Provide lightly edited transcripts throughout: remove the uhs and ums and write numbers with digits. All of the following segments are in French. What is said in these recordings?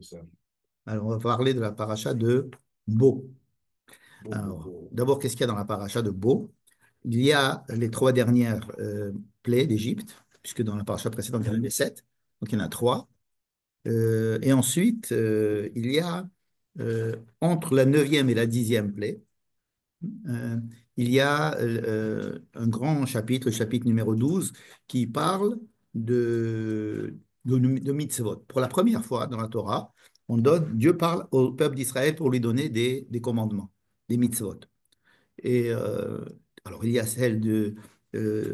Ça. Alors, on va parler de la paracha de Bo. Beau, beau, Alors, beau. d'abord, qu'est-ce qu'il y a dans la paracha de Bo? Il y a les trois dernières plaies d'Égypte, puisque dans la paracha précédente, il y en avait sept. Donc, il y en a trois. Et ensuite, il y a entre la neuvième et la dixième plaie, euh, il y a un grand chapitre, le chapitre numéro 12, qui parle de mitzvot. Pour la première fois dans la Torah, Dieu parle au peuple d'Israël pour lui donner des commandements, des mitzvot. Et alors, il y a celle de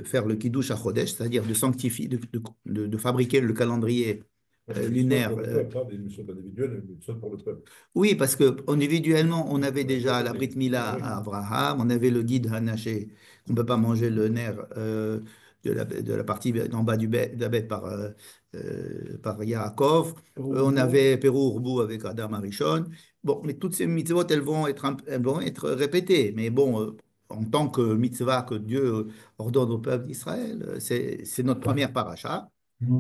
faire le Kiddush à Chodesh, c'est-à-dire de sanctifier, de fabriquer le calendrier Ouais, des mitzvot lunaire. pour le peuple, hein, des mitzvot individuelles, des mitzvot pour le peuple. Oui, parce que individuellement, on avait Ouais, déjà la Brit Mila oui. à Abraham, on avait le guide Hanaché, qu'on ne peut pas manger le nerf de la partie d'en bas de la bête par Yaakov. On avait Pérou Urbou avec Adam Arishon. Bon, mais toutes ces mitzvot, elles vont être répétées. Mais bon, en tant que mitzvah que Dieu ordonne au peuple d'Israël, c'est notre première paracha.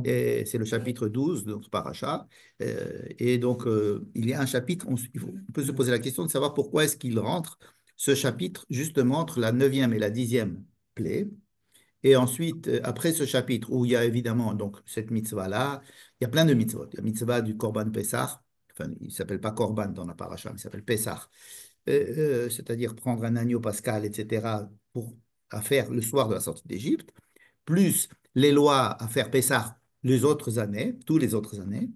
Et c'est le chapitre 12 de notre paracha. Et donc, il y a un chapitre, on peut se poser la question de savoir pourquoi est-ce qu'il rentre ce chapitre justement entre la neuvième et la dixième plaie. Et ensuite, après ce chapitre où il y a évidemment donc cette mitzvah-là, il y a plein de mitzvot. Il y a la mitzvah du Korban Pessah, enfin, il ne s'appelle pas Korban dans la paracha, mais il s'appelle Pessah, c'est-à-dire prendre un agneau pascal, etc., pour, à faire le soir de la sortie d'Égypte, plus les lois à faire Pessah les autres années, toutes les autres années,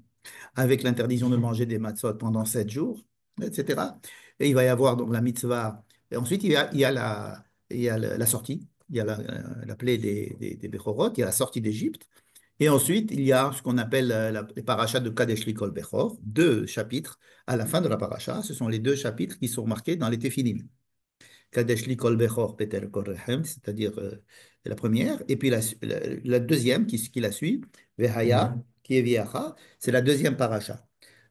avec l'interdiction de manger des matzot pendant 7 jours, etc. Et il va y avoir donc la mitzvah. Et ensuite, il y a la sortie, il y a la plaie des Bechorot, il y a la sortie d'Égypte. Et ensuite, il y a ce qu'on appelle les parachas de Kadesh Likol Bechor, deux chapitres à la fin de la paracha. Ce sont les deux chapitres qui sont marqués dans les Téphilim. Kadesh li kol bechor petel kol rechem, c'est-à-dire la première, et puis la deuxième qui la suit, Vehaya, qui est Viacha, c'est la deuxième paracha.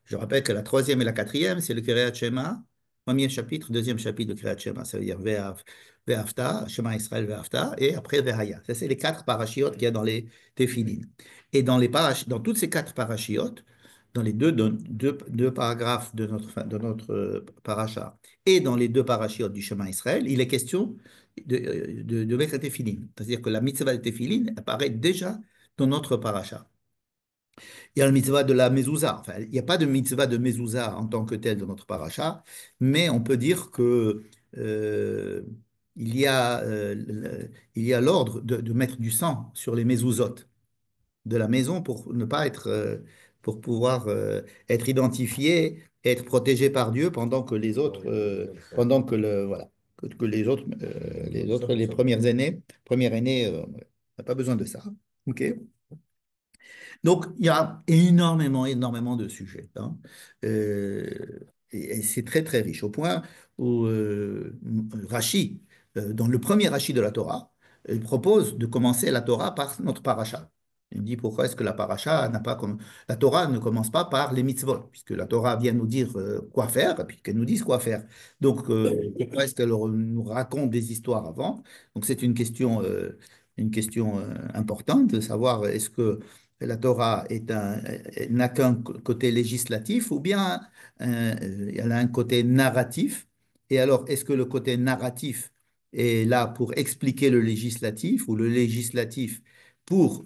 Je rappelle que la troisième et la quatrième, c'est le Kiryat Shema, premier chapitre, deuxième chapitre de Kiryat Shema, ça veut dire Ve'afta, Shema Israël Ve'afta, et après Vehaya. Ça, c'est les quatre parachiotes qu'il y a dans les Téphilin. Et dans toutes ces quatre parachiotes, dans les deux paragraphes de notre paracha, et dans les deux parachiotes du chemin Israël, il est question de mettre la téphiline. C'est-à-dire que la mitzvah de téphiline apparaît déjà dans notre paracha. Il y a la mitzvah de la mezouza. Enfin, il n'y a pas de mitzvah de mezouza en tant que telle dans notre paracha, mais on peut dire que euh, il y a, il y a l'ordre de mettre du sang sur les mezuzot de la maison pour ne pas être, pour pouvoir être identifié, être protégé par Dieu pendant que les Ah autres, oui, c'est comme ça. pendant que voilà, que les premières années, première année, on n'a pas besoin de ça. Ok. Donc, il y a énormément, énormément de sujets, hein. Euh, et c'est très, très riche, au point où Rashi, dans le premier Rashi de la Torah, il propose de commencer la Torah par notre paracha. Il dit pourquoi est-ce que la paracha n'a pas comme la Torah ne commence pas par les mitzvot, puisque la Torah vient nous dire quoi faire, et puis qu'elle nous dise quoi faire. Donc, pourquoi est-ce qu'elle nous raconte des histoires avant? Donc, c'est une question importante de savoir est-ce que la Torah n'a qu'un côté législatif ou bien elle a un côté narratif. Et alors, est-ce que le côté narratif est là pour expliquer le législatif ou le législatif pour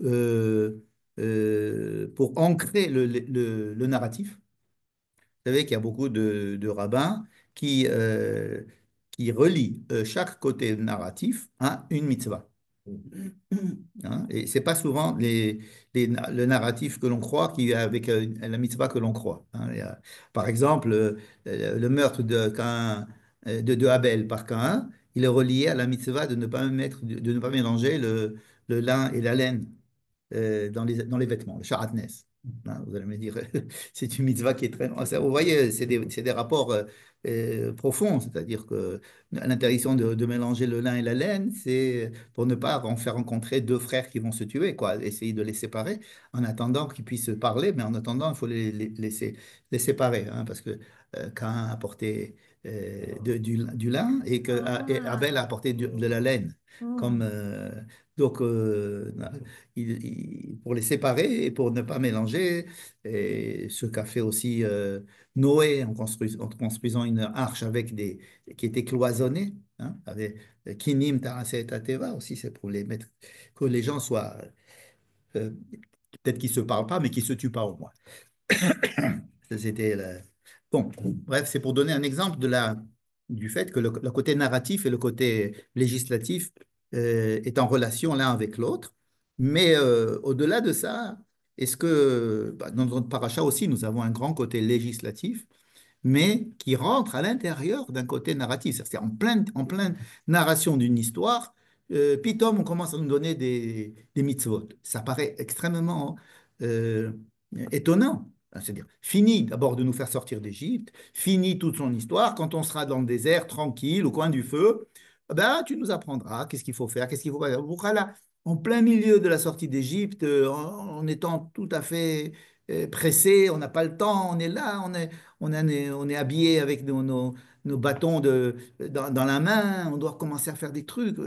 ancrer le narratif? Vous savez qu'il y a beaucoup de rabbins qui relient chaque côté narratif à une mitzvah. Hein, et c'est pas souvent le narratif que l'on croit qui est avec la mitzvah que l'on croit, hein. Par exemple, le meurtre de Abel par Caïn, il est relié à la mitzvah de ne pas mélanger le lin et la laine dans les vêtements, le sharatnez. Hein, vous allez me dire, c'est une mitzvah qui est très... Vous voyez, c'est des rapports profonds, c'est-à-dire que l'interdiction de mélanger le lin et la laine, c'est pour ne pas en faire rencontrer deux frères qui vont se tuer, quoi, essayer de les séparer en attendant qu'ils puissent se parler, mais en attendant, il faut laisser les séparer, hein, parce que Caïn a apporté du lin et que et Abel a apporté de la laine, comme Donc, pour les séparer et pour ne pas mélanger, et ce qu'a fait aussi Noé en construisant une arche qui était cloisonnée, hein, avec Kinim, Taraset et Tateva aussi, c'est pour les mettre, que les gens soient, euh, peut-être qu'ils ne se parlent pas, mais qu'ils ne se tuent pas au moins. C'était bon, bref, c'est pour donner un exemple du fait que le côté narratif et le côté législatif est en relation l'un avec l'autre. Mais au-delà de ça, est-ce que bah, dans notre paracha aussi, nous avons un grand côté législatif, mais qui rentre à l'intérieur d'un côté narratif. C'est-à-dire en pleine narration d'une histoire, pitom, on commence à nous donner des mitzvot. Ça paraît extrêmement euh, étonnant. C'est-à-dire, fini d'abord de nous faire sortir d'Égypte, fini toute son histoire, quand on sera dans le désert, tranquille, au coin du feu, ben, tu nous apprendras qu'est-ce qu'il faut faire, qu'est-ce qu'il faut faire. Voilà, en plein milieu de la sortie d'Égypte, en étant tout à fait pressé, on n'a pas le temps, on est là, on est habillé avec nos bâtons dans la main, on doit commencer à faire des trucs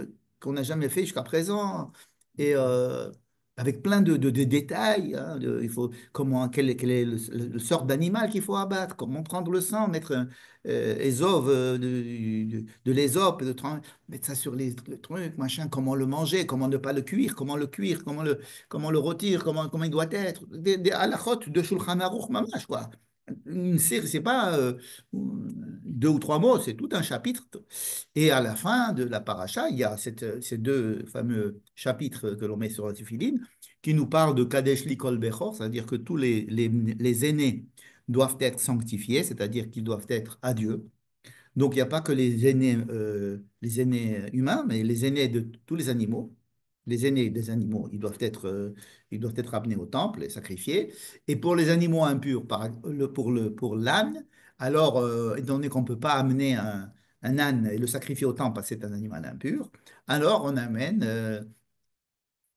qu'on n'a jamais fait jusqu'à présent. Et avec plein de détails, hein, il faut, quelle est le sort d'animal qu'il faut abattre, comment prendre le sang, mettre Ésov, de l'ésope, mettre ça sur le truc, machin, comment le manger, comment ne pas le cuire, comment le rôtir, comment il doit être. Des halakhot de Shulchan Aruch mamash, quoi. Une série, c'est pas deux ou trois mots, c'est tout un chapitre. Et à la fin de la paracha, il y a ces deux fameux chapitres que l'on met sur la tefilin qui nous parlent de Kadesh Likol Bechor, c'est-à-dire que tous les aînés doivent être sanctifiés, c'est-à-dire qu'ils doivent être à Dieu. Donc, il n'y a pas que les aînés humains, mais les aînés de tous les animaux. Les aînés des animaux, ils doivent être amenés au temple et sacrifiés. Et pour les animaux impurs, pour l'âne, alors, étant donné qu'on ne peut pas amener un âne et le sacrifier au temple parce que c'est un animal impur, alors on amène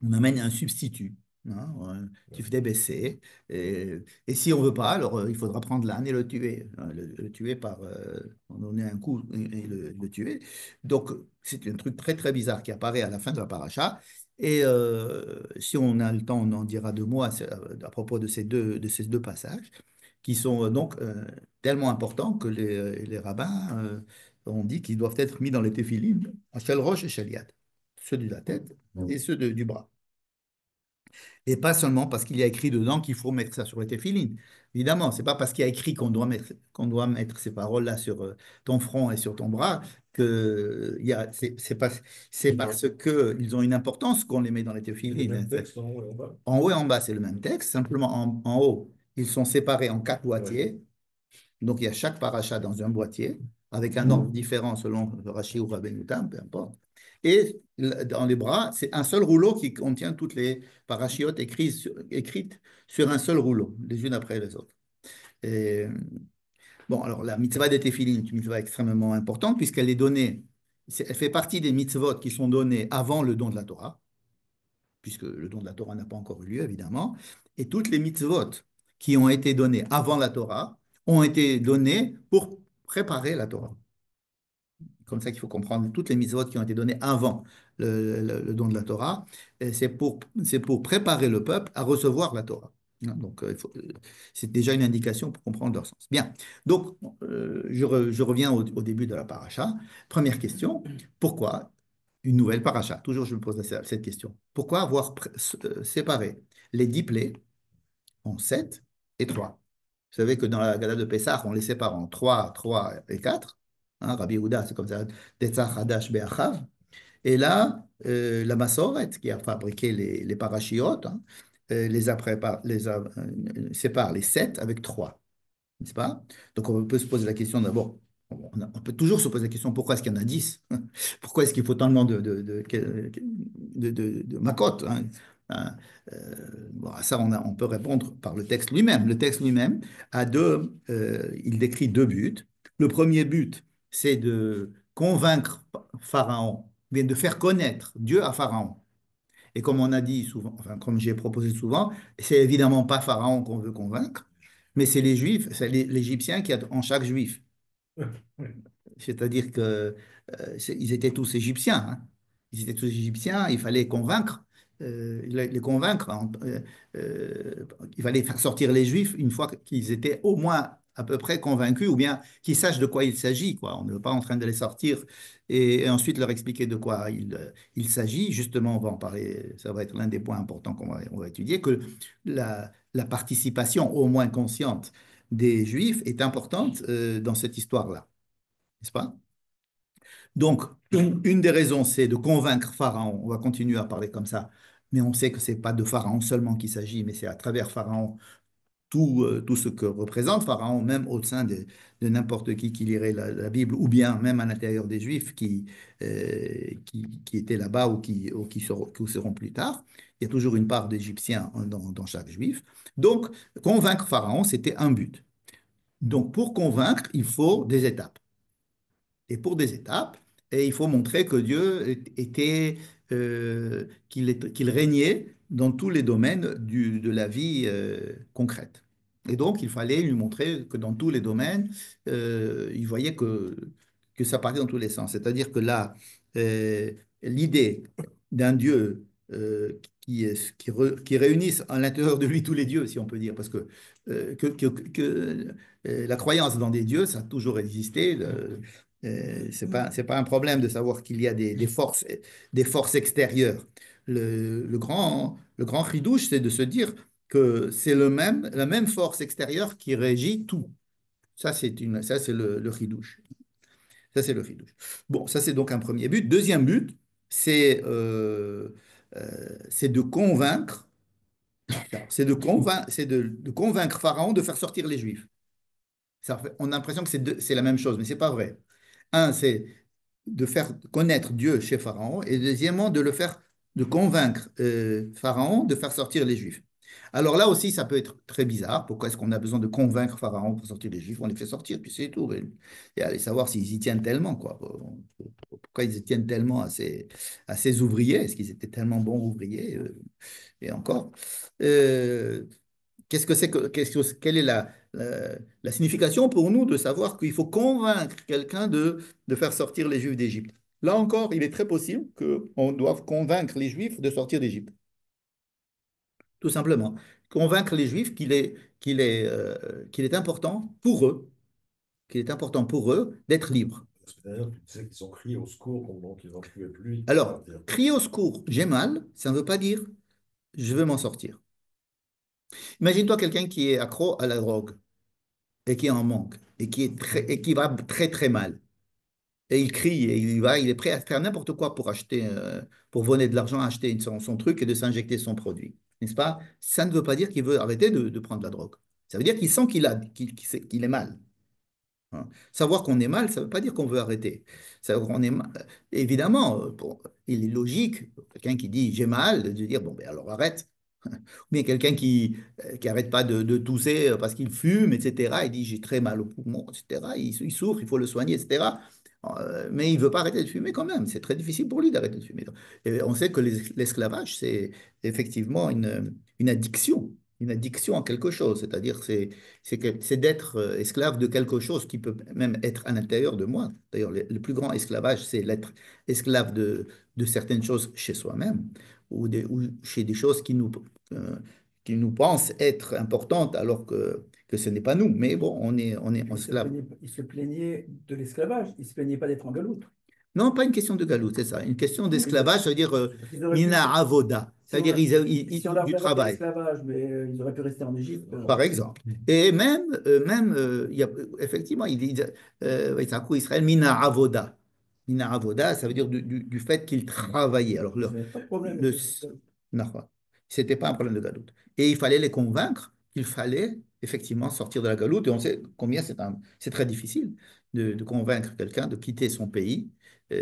un substitut, hein, tu fais des baissés. Et si on ne veut pas, alors il faudra prendre l'âne et le tuer. Hein, le tuer on donner un coup et le tuer. Donc, c'est un truc très, très bizarre qui apparaît à la fin de la paracha. Et si on a le temps, on en dira deux mots à propos de ces deux passages, qui sont donc tellement importants que les rabbins ont dit qu'ils doivent être mis dans les téphilines, à Shel Rosh et Shel Yad, ceux de la tête et ceux du bras. Et pas seulement parce qu'il y a écrit dedans qu'il faut mettre ça sur les téphilines. Évidemment, c'est pas parce qu'il y a écrit qu'on doit mettre ces paroles-là sur ton front et sur ton bras que c'est parce qu'ils ont une importance qu'on les met dans les C'est le téphilines. même texte en haut et en bas. En haut et en bas, c'est le même texte. Simplement, en haut, ils sont séparés en quatre Ouais. boîtiers. Donc, il y a chaque paracha dans un boîtier, avec un ordre différent selon le Rashi ou Rabbeinu Tam, peu importe. Et dans les bras, c'est un seul rouleau qui contient toutes les parachiotes écrites sur un seul rouleau, les unes après les autres. Et, bon, alors la mitzvah des téphilines est une mitzvah extrêmement importante puisqu'elle est donnée, elle fait partie des mitzvot qui sont données avant le don de la Torah, puisque le don de la Torah n'a pas encore eu lieu, évidemment. Et toutes les mitzvot qui ont été données avant la Torah ont été données pour préparer la Torah. Comme ça qu'il faut comprendre toutes les mitzvot qui ont été données avant le don de la Torah. C'est pour préparer le peuple à recevoir la Torah. Donc, c'est déjà une indication pour comprendre leur sens. Bien. Donc, je reviens au début de la paracha. Première question, pourquoi une nouvelle paracha? Toujours, je me pose cette question. Pourquoi avoir séparé les 10 plaies en 7 et 3? Vous savez que dans la Gala de Pessah, on les sépare en 3, 3 et 4. Hein, Rabbi Houda, c'est comme ça, Tetzach, Hadash, Be'achav. Et là, la Massoret, qui a fabriqué les parachiotes, hein, sépare les 7 avec 3, n'est-ce pas? Donc on peut se poser la question d'abord, on peut toujours se poser la question, pourquoi est-ce qu'il y en a 10? Pourquoi est-ce qu'il faut tellement de macotes, hein? Hein, bon, à ça, on peut répondre par le texte lui-même. Le texte lui-même il décrit deux buts. Le premier but, c'est de convaincre Pharaon, bien de faire connaître Dieu à Pharaon. Et comme on a dit souvent, enfin, comme j'ai proposé souvent, c'est évidemment pas Pharaon qu'on veut convaincre, mais c'est les Juifs, c'est l'Égyptien qui a en chaque Juif. C'est-à-dire que ils étaient tous égyptiens, hein. ils étaient tous égyptiens, il fallait convaincre, les convaincre, il fallait faire sortir les Juifs une fois qu'ils étaient au moins à peu près convaincus, ou bien qu'ils sachent de quoi il s'agit, quoi. On n'est pas en train de les sortir et ensuite leur expliquer de quoi il s'agit. Justement, on va en parler, ça va être l'un des points importants on va étudier, que la participation au moins consciente des Juifs est importante dans cette histoire-là, n'est-ce pas? Donc, une des raisons, c'est de convaincre Pharaon. On va continuer à parler comme ça, mais on sait que ce n'est pas de Pharaon seulement qu'il s'agit, mais c'est à travers Pharaon tout ce que représente Pharaon, même au sein de n'importe qui lirait la Bible, ou bien même à l'intérieur des Juifs qui étaient là-bas ou qui seront plus tard. Il y a toujours une part d'Égyptiens dans chaque Juif. Donc, convaincre Pharaon, c'était un but. Donc, pour convaincre, il faut des étapes. Et pour des étapes, et il faut montrer que Dieu était, qu'il régnait dans tous les domaines de la vie concrète. Et donc, il fallait lui montrer que dans tous les domaines, il voyait que ça partait dans tous les sens. C'est-à-dire que là, l'idée d'un Dieu qui réunisse à l'intérieur de lui tous les dieux, si on peut dire, parce que la croyance dans des dieux, ça a toujours existé. C'est pas un problème de savoir qu'il y a des forces extérieures. Le grand chidouche, c'est de se dire que c'est la même force extérieure qui régit tout. Ça, c'est le chidouche. Ça, c'est le chidouche. Bon, ça, c'est donc un premier but. Deuxième but, c'est de convaincre, de convaincre Pharaon de faire sortir les Juifs. On a l'impression que c'est la même chose, mais c'est pas vrai. Un, c'est de faire connaître Dieu chez Pharaon, et deuxièmement, de convaincre Pharaon de faire sortir les Juifs. Alors là aussi, ça peut être très bizarre. Pourquoi est-ce qu'on a besoin de convaincre Pharaon pour sortir les Juifs? On les fait sortir, puis c'est tout. Et aller savoir s'ils y tiennent tellement, quoi. Pourquoi ils y tiennent tellement à ces ouvriers? Est-ce qu'ils étaient tellement bons ouvriers? Et encore. Euh, quelle est la signification pour nous de savoir qu'il faut convaincre quelqu'un de faire sortir les Juifs d'Égypte? Là encore, il est très possible qu'on doive convaincre les Juifs de sortir d'Égypte. Tout simplement. Convaincre les Juifs qu'il est important pour eux, d'être libres. Parce que d'ailleurs, tu sais qu'ils ont crié au secours, donc ils n'en pouvaient plus, ils pouvaient Alors, partir. crier au secours, j'ai mal, ça ne veut pas dire je veux m'en sortir. Imagine-toi quelqu'un qui est accro à la drogue et qui en manque et qui va très très mal. Et il crie et il est prêt à faire n'importe quoi pour voler de l'argent, acheter son truc et de s'injecter son produit. N'est-ce pas? Ça ne veut pas dire qu'il veut arrêter de prendre la drogue. Ça veut dire qu'il sent qu'il est mal. Hein. Savoir qu'on est mal, ça ne veut pas dire qu'on veut arrêter. Évidemment, il est logique, quelqu'un qui dit j'ai mal, de dire bon, ben alors arrête. Ou bien quelqu'un qui arrête pas de tousser parce qu'il fume, etc. Il dit j'ai très mal au poumon, etc. Il souffre, il faut le soigner, etc. Mais il veut pas arrêter de fumer quand même. C'est très difficile pour lui d'arrêter de fumer. Et on sait que l'esclavage, c'est effectivement une addiction à quelque chose. C'est-à-dire, c'est d'être esclave de quelque chose qui peut même être à l'intérieur de moi. D'ailleurs, le plus grand esclavage, c'est l'être esclave de certaines choses chez soi-même ou chez des choses euh, qui nous pensent être importantes alors que ce n'est pas nous. Mais bon, on est esclave. Il se plaignait de l'esclavage, il ne se plaignait pas d'être en galoute. Non, pas une question de galoute, c'est ça. Une question Oui, mais d'esclavage, ça veut dire ils auraient pu, mina avoda, si on, c'est-à-dire si on leur du permettait travail. l'esclavage, mais ils auraient pu rester en Égypte. Par exemple. Et même effectivement, il dit, Isakou Israël, mina avoda. Mina avoda, ça veut dire du fait qu'il travaillait. Alors, Ils n'avaient pas de problème le, avec l'esclavage. non, c'était pas un problème de galoute. Et il fallait les convaincre qu'il fallait effectivement sortir de la galoute. Et on sait combien c'est très difficile de convaincre quelqu'un de quitter son pays.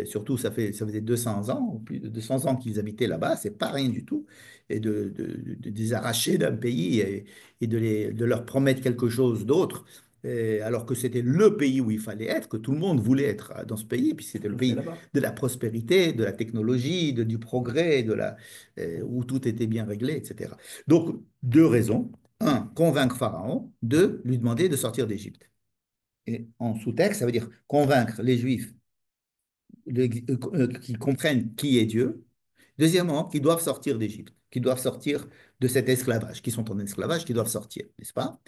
Surtout, ça faisait 200 ans, plus de 200 ans qu'ils habitaient là-bas, c'est pas rien du tout. Et de les arracher d'un pays et de leur promettre quelque chose d'autre, alors que c'était le pays où il fallait être, que tout le monde voulait être dans ce pays, puis c'était le Rester pays là-bas. de la prospérité, de la technologie, du progrès, où tout était bien réglé, etc. Donc, deux raisons. Un, convaincre Pharaon. Deux, lui demander de sortir d'Égypte. Et en sous-texte, ça veut dire convaincre les Juifs qu'ils comprennent qui est Dieu. Deuxièmement, qu'ils doivent sortir d'Égypte, qu'ils doivent sortir de cet esclavage, qui sont en esclavage, qui doivent sortir, n'est-ce pas?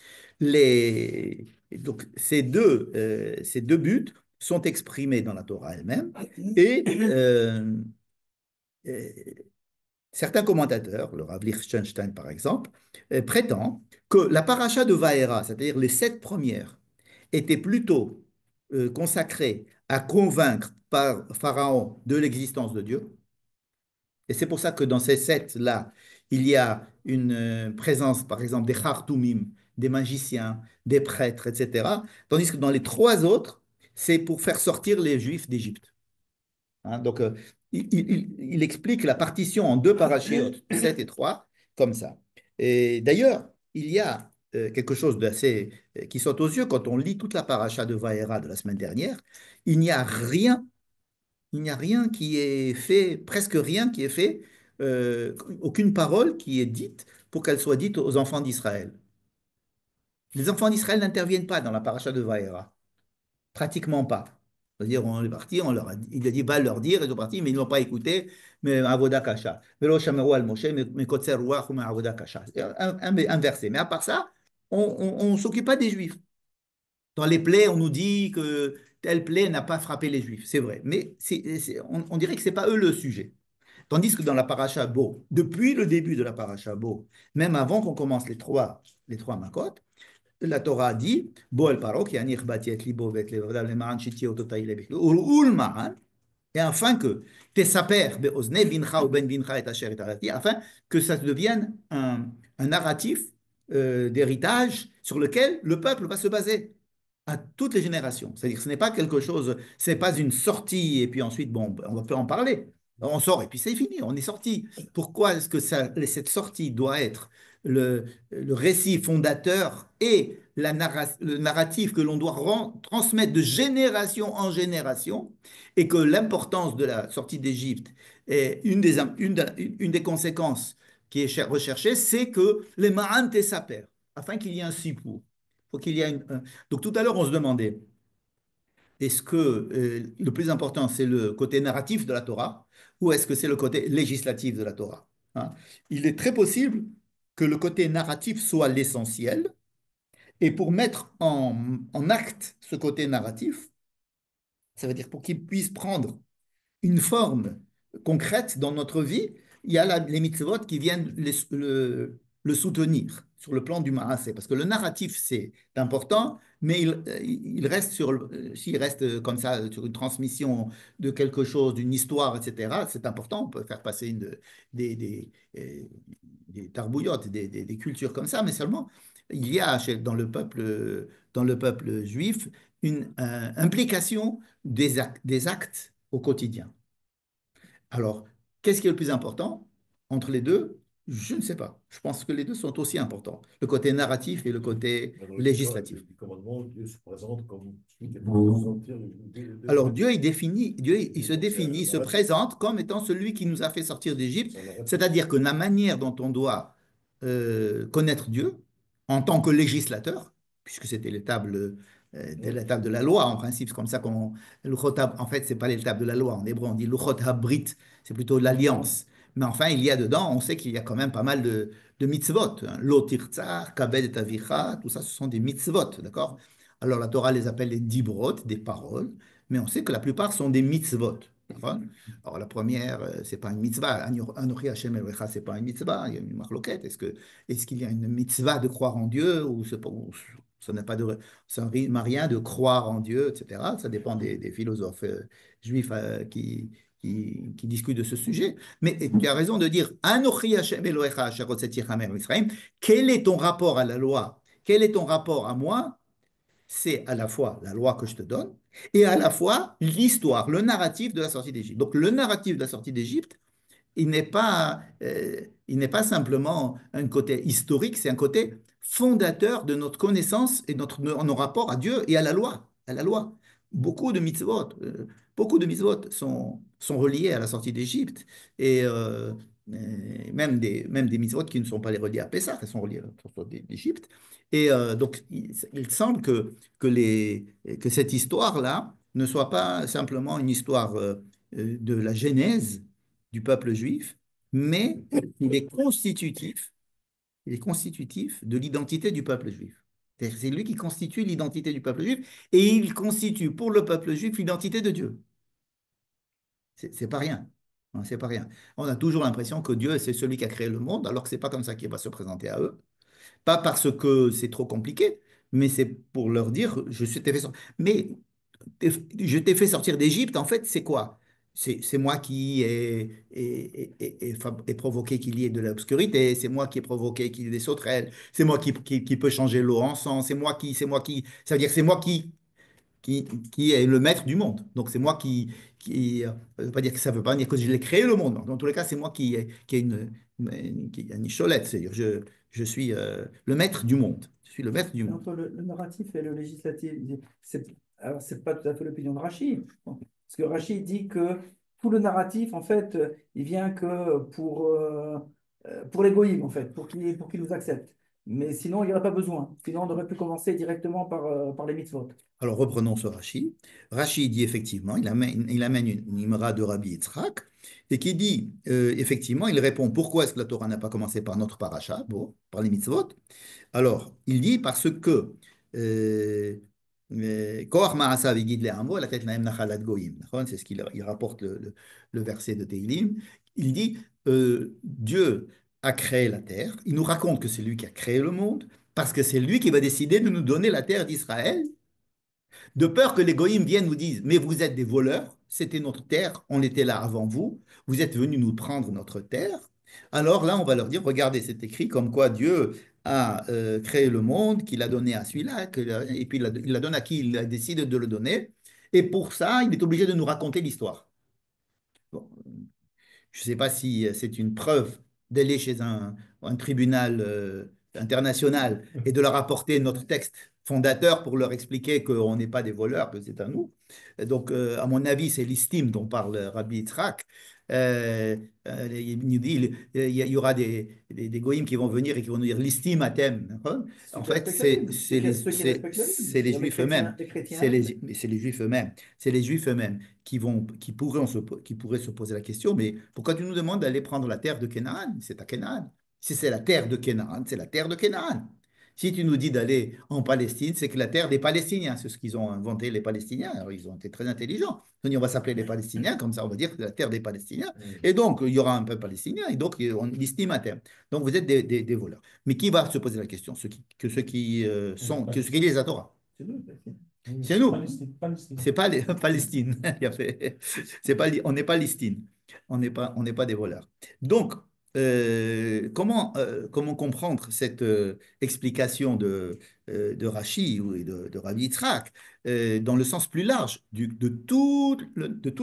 Donc, ces deux buts sont exprimés dans la Torah elle-même et euh, certains commentateurs, le Rav Lichtenstein par exemple, prétend que la paracha de Vaera, c'est-à-dire les sept premières, étaient plutôt consacrées à convaincre par Pharaon de l'existence de Dieu. Et c'est pour ça que dans ces sept-là, il y a une présence, par exemple, des Khartoumim, des magiciens, des prêtres, etc. Tandis que dans les trois autres, c'est pour faire sortir les Juifs d'Égypte. Hein, donc, il explique la partition en deux parachiotes, 7 et 3 comme ça. Et d'ailleurs, il y a quelque chose d'assez qui saute aux yeux quand on lit toute la paracha de Vaera de la semaine dernière. Il n'y a rien, il n'y a rien qui est fait, presque rien qui est fait, aucune parole qui est dite pour qu'elle soit dite aux enfants d'Israël. Les enfants d'Israël n'interviennent pas dans la paracha de Vaera. Pratiquement pas. C'est-à-dire, on est parti, il a dit, va leur dire, ils sont partis, mais ils ne l'ont pas écouté, mais avoda kasha. Velo shameru al Moshe, mais kotzer ruach ou avoda kasha. Un verset. Mais à part ça, on ne s'occupe pas des Juifs. Dans les plaies, on nous dit que telle plaie n'a pas frappé les Juifs. C'est vrai. Mais on dirait que ce n'est pas eux le sujet. Tandis que dans la paracha Bo, depuis le début de la paracha Bo, même avant qu'on commence les trois makot, la Torah dit, Bo el paro, qui anich bati et libo vet levodav le ma'an shiti ototai lebik, ul ma'an, et afin que tes saper be'ozne bincha ou ben bincha et asher et arati, afin que ça devienne un narratif d'héritage sur lequel le peuple va se baser à toutes les générations. C'est-à-dire que ce n'est pas quelque chose, ce n'est pas une sortie et puis ensuite, bon, ben, on va plus en parler. On sort et puis c'est fini, on est sorti. Pourquoi est-ce que cette sortie doit être le récit fondateur et le narratif que l'on doit transmettre de génération en génération et que l'importance de la sortie d'Égypte est une des conséquences qui est recherchée, c'est que les Ma'an Tessaper, afin qu'il y ait un sipour. Faut qu'il y ait Donc tout à l'heure, on se demandait, est-ce que le plus important, c'est le côté narratif de la Torah ou est-ce que c'est le côté législatif de la Torah? Hein. Il est très possible que le côté narratif soit l'essentiel et pour mettre en acte ce côté narratif, ça veut dire pour qu'il puisse prendre une forme concrète dans notre vie, il y a les mitzvot qui viennent le soutenir sur le plan du maasé. Parce que le narratif, c'est important, mais il reste s'il reste comme ça sur une transmission de quelque chose, d'une histoire, etc., c'est important. On peut faire passer des tarbouillottes, des cultures comme ça, mais seulement il y a dans le peuple juif une implication des actes au quotidien. Alors, qu'est-ce qui est le plus important entre les deux? Je ne sais pas. Je pense que les deux sont aussi importants, le côté narratif et le côté Dans le Torah, législatif. du commandement, Dieu se présente comme celui qui est pour sortir Alors d'Égypte. Dieu, il se Donc, définit, il se narratif, présente comme étant celui qui nous a fait sortir d'Égypte, c'est un narratif. c'est-à-dire que la manière dont on doit connaître Dieu en tant que législateur, puisque c'était l'étape de la loi en principe, c'est comme ça en fait, c'est pas l'étape de la loi, en hébreu on dit Luchot Habrit, c'est plutôt l'alliance. Mais enfin, il y a dedans, on sait qu'il y a quand même pas mal de mitzvot. Hein. Lo tirtzar, kabed et avicha, tout ça, ce sont des mitzvot, d'accord? Alors la Torah les appelle les dibrot, des paroles, mais on sait que la plupart sont des mitzvot. D'accord. Alors la première, c'est pas une mitzvah. Anochi Hashem Elohecha, c'est pas une mitzvah. Il y a une marloquette. Est-ce qu'il y a une mitzvah de croire en Dieu ou ça n'a pas ça rime à rien de croire en Dieu, etc. Ça dépend des philosophes juifs qui discutent de ce sujet. Mais tu as raison de dire Anochi Hashem Elohecha asher hotzeticha mitzrayim. Quel est ton rapport à la loi? Quel est ton rapport à moi? C'est à la fois la loi que je te donne et à la fois l'histoire, le narratif de la sortie d'Égypte. Donc le narratif de la sortie d'Égypte, il n'est pas simplement un côté historique, c'est un côté fondateur de notre connaissance et nos rapports à Dieu et à la loi. À la loi. Beaucoup de mitzvot, beaucoup de mitzvot sont reliés à la sortie d'Égypte et même des mitzvot qui ne sont pas les reliés à Pessah, elles sont reliées à la sortie d'Égypte. Et donc, il semble que cette histoire-là ne soit pas simplement une histoire de la genèse du peuple juif, mais il est constitutif, il est constitutif de l'identité du peuple juif. C'est lui qui constitue l'identité du peuple juif et il constitue pour le peuple juif l'identité de Dieu. C'est pas rien. Hein, c'est pas rien. On a toujours l'impression que Dieu, c'est celui qui a créé le monde, alors que c'est pas comme ça qu'il va se présenter à eux. Pas parce que c'est trop compliqué, mais c'est pour leur dire, t'ai fait sortir. Mais je t'ai fait sortir d'Égypte, en fait, c'est quoi? C'est moi qui ai provoqué qu'il y ait de l'obscurité, c'est moi qui ai provoqué qu'il y ait des sauterelles, c'est moi qui peut changer l'eau en sang, ça veut dire que c'est moi qui est le maître du monde. Donc c'est moi ça veut pas dire que ça veut pas dire que je l'ai créé le monde. Dans tous les cas, c'est moi qui ai une cholette, c'est-à-dire je suis le maître du monde. Je suis le maître du Et monde. entre le narratif et le législatif, alors c'est pas tout à fait l'opinion de Rachid. Parce que Rachid dit que tout le narratif, en fait, il vient que pour les goïms, en fait, pour qu'ils nous acceptent. Mais sinon, il n'y aurait pas besoin. Sinon, on aurait pu commencer directement par les mitzvot. Alors reprenons ce Rashi. Rashi dit effectivement, il amène une imra de Rabbi Yitzhak et qui dit effectivement, il répond pourquoi est-ce que la Torah n'a pas commencé par notre paracha, bon, par les mitzvot. Alors il dit parce que Koach Ma'asav Yigid Le'amo, la tête Naem Nachalat Goyim. C'est ce qu'il il rapporte le verset de Teilim. Il dit Dieu a créé la terre. Il nous raconte que c'est lui qui a créé le monde parce que c'est lui qui va décider de nous donner la terre d'Israël de peur que les goïms viennent nous disent, mais vous êtes des voleurs, c'était notre terre, on était là avant vous, vous êtes venus nous prendre notre terre. Alors là, on va leur dire, regardez, c'est écrit comme quoi Dieu a créé le monde, qu'il a donné à celui-là, et puis il l'a donné à qui il a décidé de le donner. Et pour ça, il est obligé de nous raconter l'histoire. Bon, je ne sais pas si c'est une preuve d'aller chez un tribunal international et de leur apporter notre texte fondateur pour leur expliquer qu'on n'est pas des voleurs, que c'est à nous. Donc, à mon avis, c'est l'istime dont parle Rabbi Yitzhak. Il nous dit il y aura des goïms qui vont venir et qui vont nous dire l'istime à thème. Ceux En qui fait, respectent la Bible. Ceux qui respectent la Bible. c'est les juifs eux-mêmes. Les chrétiens. C'est les juifs eux-mêmes. C'est les juifs eux-mêmes qui pourraient se poser la question, mais pourquoi tu nous demandes d'aller prendre la terre de Canaan? C'est à Canaan. Si c'est la terre de Canaan, c'est la terre de Canaan. Si tu nous dis d'aller en Palestine, c'est que la terre des Palestiniens, c'est ce qu'ils ont inventé les Palestiniens. Alors, ils ont été très intelligents. Ils ont dit, on va s'appeler les Palestiniens, comme ça on va dire que c'est la terre des Palestiniens. Et donc, il y aura un peuple palestinien, et donc on l'estime à terme. Donc, vous êtes des voleurs. Mais qui va se poser la question? Ceux qui ceux qui lisent la Torah. C'est nous. C'est nous. Palestine. C'est pas les Palestine. On n'est pas Listine. On n'est pas des voleurs. Donc, comment comprendre cette explication de Rachi ou de Rabbi Yitzhak dans le sens plus large de tout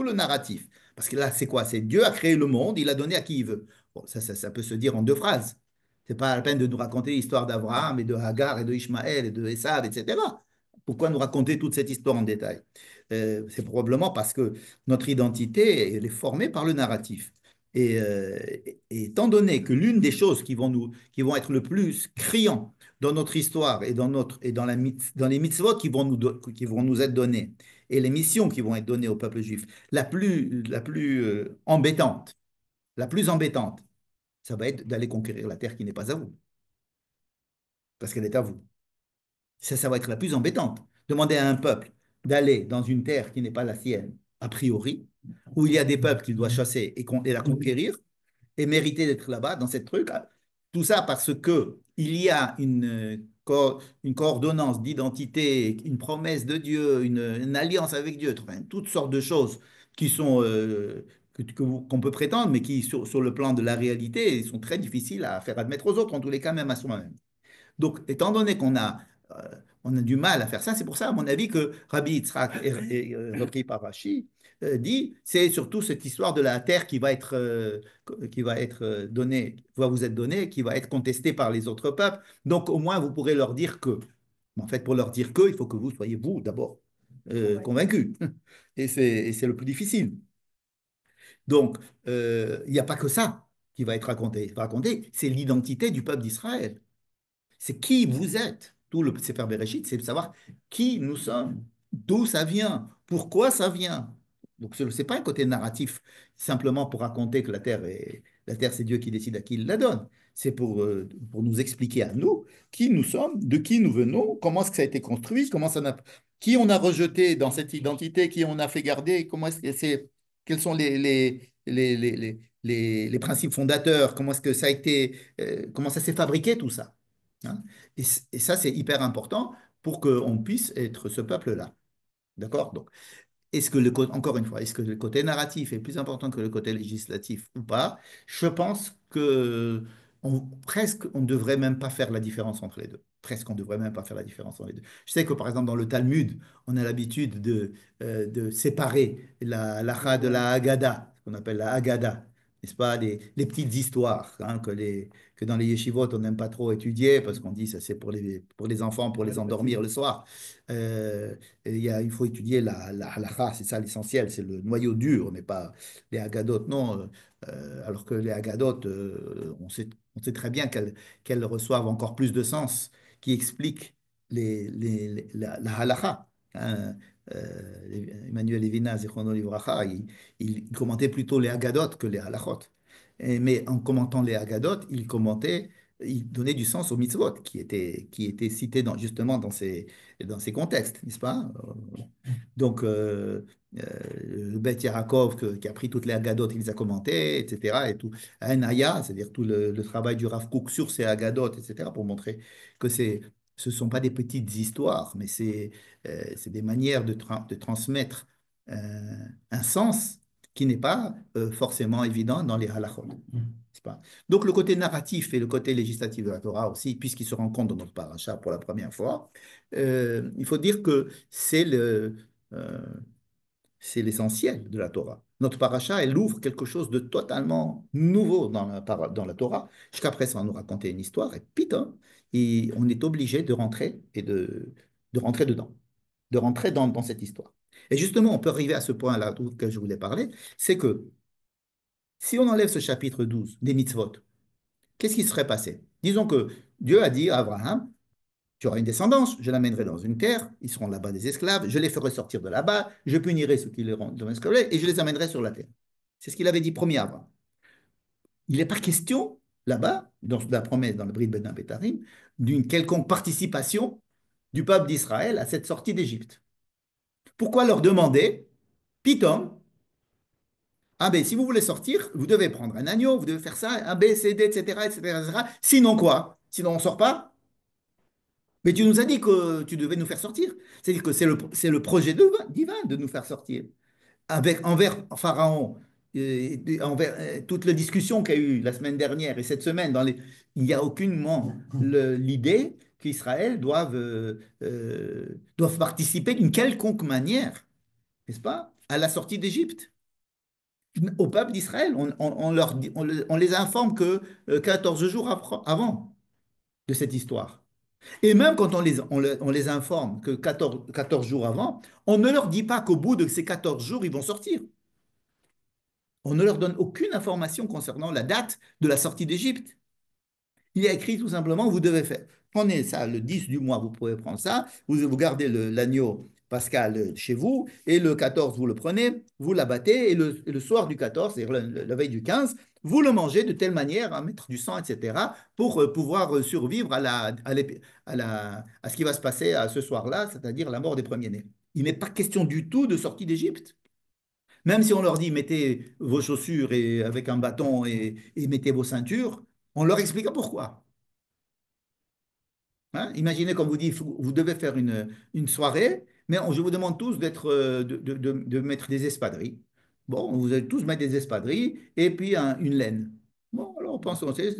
le narratif? Parce que là, c'est quoi? C'est Dieu a créé le monde, il a donné à qui il veut. Bon, ça peut se dire en deux phrases. C'est pas la peine de nous raconter l'histoire d'Abraham et de Hagar et de Ishmaël et de Esav, etc. Pourquoi nous raconter toute cette histoire en détail? C'est probablement parce que notre identité, elle est formée par le narratif. Et étant donné que l'une des choses qui vont être le plus criant dans notre histoire et dans les mitzvot qui vont nous être données et les missions qui vont être données au peuple juif, la plus embêtante, la plus embêtante, ça va être d'aller conquérir la terre qui n'est pas à vous, parce qu'elle est à vous. Ça va être la plus embêtante. Demander à un peuple d'aller dans une terre qui n'est pas la sienne, a priori, où il y a des peuples qu'il doit chasser et la conquérir, et mériter d'être là-bas, dans cette truc. Tout ça parce que il y a une coordonnance d'identité, une promesse de Dieu, une alliance avec Dieu, enfin, toutes sortes de choses qui sont qu'on peut prétendre, mais qui, sur le plan de la réalité, sont très difficiles à faire admettre aux autres, en tous les cas, même à soi-même. Donc, étant donné on a du mal à faire ça, c'est pour ça, à mon avis, que Rabbi Yitzhak, repris par Rashi, dit, c'est surtout cette histoire de la terre qui va être donnée, va vous être donnée, qui va être contestée par les autres peuples. Donc, au moins, vous pourrez leur dire que. En fait, pour leur dire que, il faut que vous soyez, vous, d'abord, convaincus. Et c'est le plus difficile. Donc, il n'y a pas que ça qui va être raconté. Raconté, c'est l'identité du peuple d'Israël. C'est qui vous êtes. Tout le Sefer Bereshit, c'est de savoir qui nous sommes, d'où ça vient, pourquoi ça vient. Donc, ce n'est pas un côté narratif, simplement pour raconter que la terre, c'est Dieu qui décide à qui il la donne. C'est pour nous expliquer à nous qui nous sommes, de qui nous venons, comment est-ce que ça a été construit, qui on a rejeté dans cette identité, qui on a fait garder, comment est-ce que quels sont les principes fondateurs, comment est-ce que ça a été, comment ça s'est fabriqué tout ça. Hein. Et ça, c'est hyper important pour qu'on puisse être ce peuple-là. D'accord? Donc, encore une fois, est-ce que le côté narratif est plus important que le côté législatif ou pas? Je pense que presque on ne devrait même pas faire la différence entre les deux. Presque on ne devrait même pas faire la différence entre les deux. Je sais que par exemple dans le Talmud, on a l'habitude de séparer la halakha de la Haggadah, ce qu'on appelle la Haggadah, n'est-ce pas? Les petites histoires hein, que dans les yeshivot on n'aime pas trop étudier parce qu'on dit que c'est pour les enfants, pour les endormir le soir. Euh, il faut étudier la halakha, c'est ça l'essentiel, c'est le noyau dur, mais pas les agadotes, non. Alors que les agadotes, on sait très bien qu'elles reçoivent encore plus de sens, qui expliquent la halakha. Hein. Emmanuel Levinas, Zichrono Livracha, il commentait plutôt les agadotes que les halachot. Mais en commentant les agadotes, il donnait du sens aux mitzvot qui étaient cités justement dans ces contextes, n'est-ce pas? Donc, le Beth Yaakov qui a pris toutes les Haggadot, il les a commentées, etc. Et tout. Anaya, c'est-à-dire tout le travail du Rav Kook sur ces Haggadot, etc., pour montrer que ce ne sont pas des petites histoires, mais c'est des manières de transmettre un sens qui n'est pas forcément évident dans les halachot. N'est-ce pas? Donc, le côté narratif et le côté législatif de la Torah aussi, puisqu'ils se rencontrent dans notre paracha pour la première fois, il faut dire que euh, c'est l'essentiel de la Torah. Notre paracha, elle ouvre quelque chose de totalement nouveau dans la Torah. Jusqu'à présent, on nous racontait une histoire, et putain, et on est obligé de rentrer de rentrer dedans, de rentrer dans cette histoire. Et justement, on peut arriver à ce point-là que je voulais parler, c'est que si on enlève ce chapitre 12 des mitzvot, qu'est-ce qui serait passé? Disons que Dieu a dit à Abraham, tu auras une descendance, je l'amènerai dans une terre, ils seront là-bas des esclaves, je les ferai sortir de là-bas, je punirai ceux qui les rendent esclaves et je les amènerai sur la terre. C'est ce qu'il avait dit premier à Abraham. Il n'est pas question, là-bas, dans la promesse, dans le Brit Ben Abetarim, d'une quelconque participation du peuple d'Israël à cette sortie d'Égypte. Pourquoi leur demander, Pitom, ah ben si vous voulez sortir, vous devez prendre un agneau, vous devez faire ça, un B, C, D, etc., etc., etc. Sinon quoi? Sinon on ne sort pas? Mais tu nous as dit que tu devais nous faire sortir. C'est-à-dire que c'est le projet divin de nous faire sortir. Envers Pharaon, envers toute la discussion qu'il y a eu la semaine dernière et cette semaine, il n'y a aucunement l'idée qu'Israël doive participer d'une quelconque manière, n'est-ce pas, à la sortie d'Égypte. Au peuple d'Israël, on les informe que 14 jours avant de cette histoire. Et même quand on les informe que 14 jours avant, on ne leur dit pas qu'au bout de ces 14 jours, ils vont sortir. On ne leur donne aucune information concernant la date de la sortie d'Égypte. Il y a écrit tout simplement, vous devez faire. Prenez ça, le 10 du mois, vous pouvez prendre ça, vous gardez l'agneau pascal chez vous, et le 14, vous le prenez, vous l'abattez, et le soir du 14, c'est-à-dire la veille du 15, vous le mangez de telle manière à mettre du sang, etc., pour pouvoir survivre à ce qui va se passer à ce soir-là, c'est-à-dire la mort des premiers-nés. Il n'est pas question du tout de sortie d'Égypte. Même si on leur dit mettez vos chaussures avec un bâton et mettez vos ceintures, on leur explique pourquoi. Hein. Imaginez comme vous dit, vous devez faire une soirée, mais je vous demande tous de mettre des espadrilles. Bon, vous allez tous mettre des espadrilles et puis une laine. Bon, alors on pense que c'est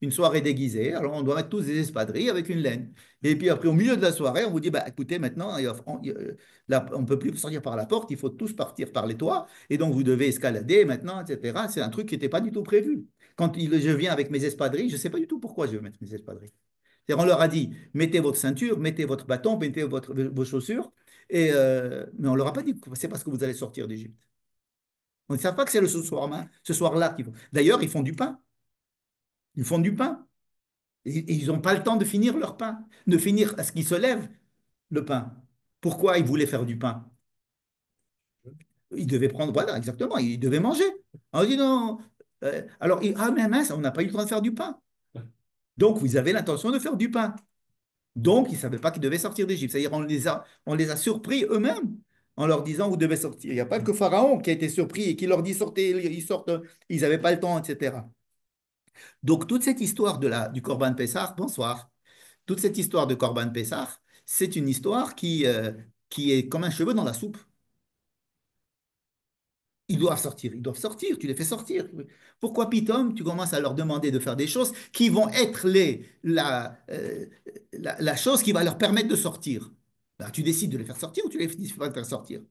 une soirée déguisée, alors on doit mettre tous des espadrilles avec une laine. Et puis après, au milieu de la soirée, on vous dit, bah, écoutez, maintenant, on ne peut plus sortir par la porte, il faut tous partir par les toits, et donc vous devez escalader maintenant, etc. C'est un truc qui n'était pas du tout prévu. Quand je viens avec mes espadrilles, je ne sais pas du tout pourquoi je vais mettre mes espadrilles. C'est-à-dire, on leur a dit, mettez votre ceinture, mettez votre bâton, mettez vos chaussures, mais on ne leur a pas dit, c'est parce que vous allez sortir d'Égypte. On ne savent pas que c'est ce soir-là qu'ils font. D'ailleurs, ils font du pain. Ils font du pain. Et ils n'ont pas le temps de finir leur pain, de finir à ce qu'ils se lèvent le pain. Pourquoi ils voulaient faire du pain? Il devait prendre, voilà, exactement, il devait manger. On dit non. Alors, ah, mais mince, on n'a pas eu le temps de faire du pain. Donc, vous avez l'intention de faire du pain. Donc, ils ne savaient pas qu'ils devaient sortir d'Égypte. C'est-à-dire, on les a surpris eux-mêmes en leur disant, vous devez sortir. Il n'y a pas que Pharaon qui a été surpris et qui leur dit, sortez, ils sortent, ils n'avaient pas le temps, etc. Donc, toute cette histoire du Corban Pessah, bonsoir, toute cette histoire de Corban Pessah, c'est une histoire qui est comme un cheveu dans la soupe. Ils doivent sortir, tu les fais sortir. Pourquoi Pitom, tu commences à leur demander de faire des choses qui vont être la chose qui va leur permettre de sortir? Ben, tu décides de les faire sortir ou tu les fais pas faire sortir?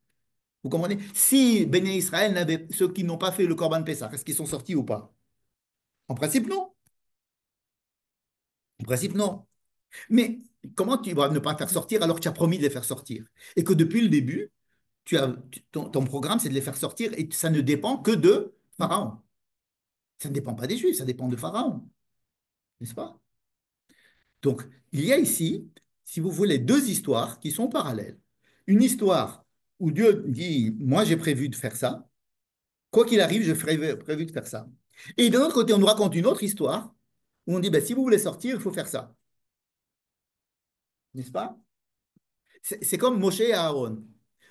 Vous comprenez? Si Béné Israël ceux qui n'ont pas fait le Corban Pessah, est-ce qu'ils sont sortis ou pas? En principe, non. En principe, non. Mais comment tu vas ne pas faire sortir alors que tu as promis de les faire sortir? Et que depuis le début, ton programme, c'est de les faire sortir et ça ne dépend que de Pharaon. Ça ne dépend pas des Juifs, ça dépend de Pharaon, n'est-ce pas? Donc, il y a ici, si vous voulez, deux histoires qui sont parallèles. Une histoire où Dieu dit, moi j'ai prévu de faire ça, quoi qu'il arrive, j'ai prévu de faire ça. Et d'un autre côté, on nous raconte une autre histoire où on dit, ben, si vous voulez sortir, il faut faire ça, n'est-ce pas? C'est comme Moshe et Aaron.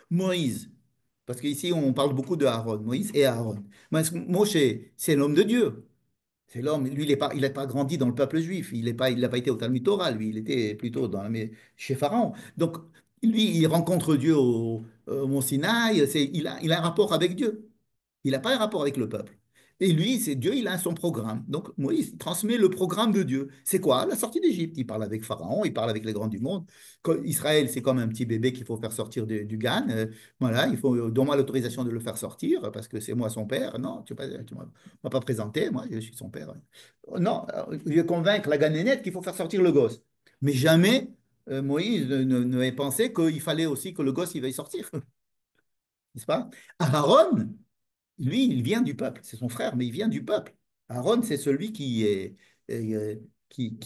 Moïse, parce qu'ici on parle beaucoup de Aaron, Moïse et Aaron. Moshe, c'est l'homme de Dieu. C'est l'homme, lui, il n'a pas grandi dans le peuple juif, il n'a pas été au Talmud Torah, lui, il était plutôt chez Pharaon. Donc, lui, il rencontre Dieu au Mont Sinaï, il a un rapport avec Dieu. Il n'a pas un rapport avec le peuple. Et lui, c'est Dieu, il a son programme. Donc, Moïse il transmet le programme de Dieu. C'est quoi? La sortie d'Égypte. Il parle avec Pharaon, il parle avec les grands du monde. Israël, c'est comme un petit bébé qu'il faut faire sortir du Gan. Voilà, il faut, donne-moi l'autorisation de le faire sortir parce que c'est moi son père. Non, tu ne m'as pas présenté, moi, je suis son père. Non, je vais convaincre la Ganénette qu'il faut faire sortir le gosse. Mais jamais Moïse n'avait pensé qu'il fallait aussi que le gosse il veuille sortir, n'est-ce pas? Aaron, lui, il vient du peuple, c'est son frère, mais il vient du peuple. Aaron, c'est celui euh, qui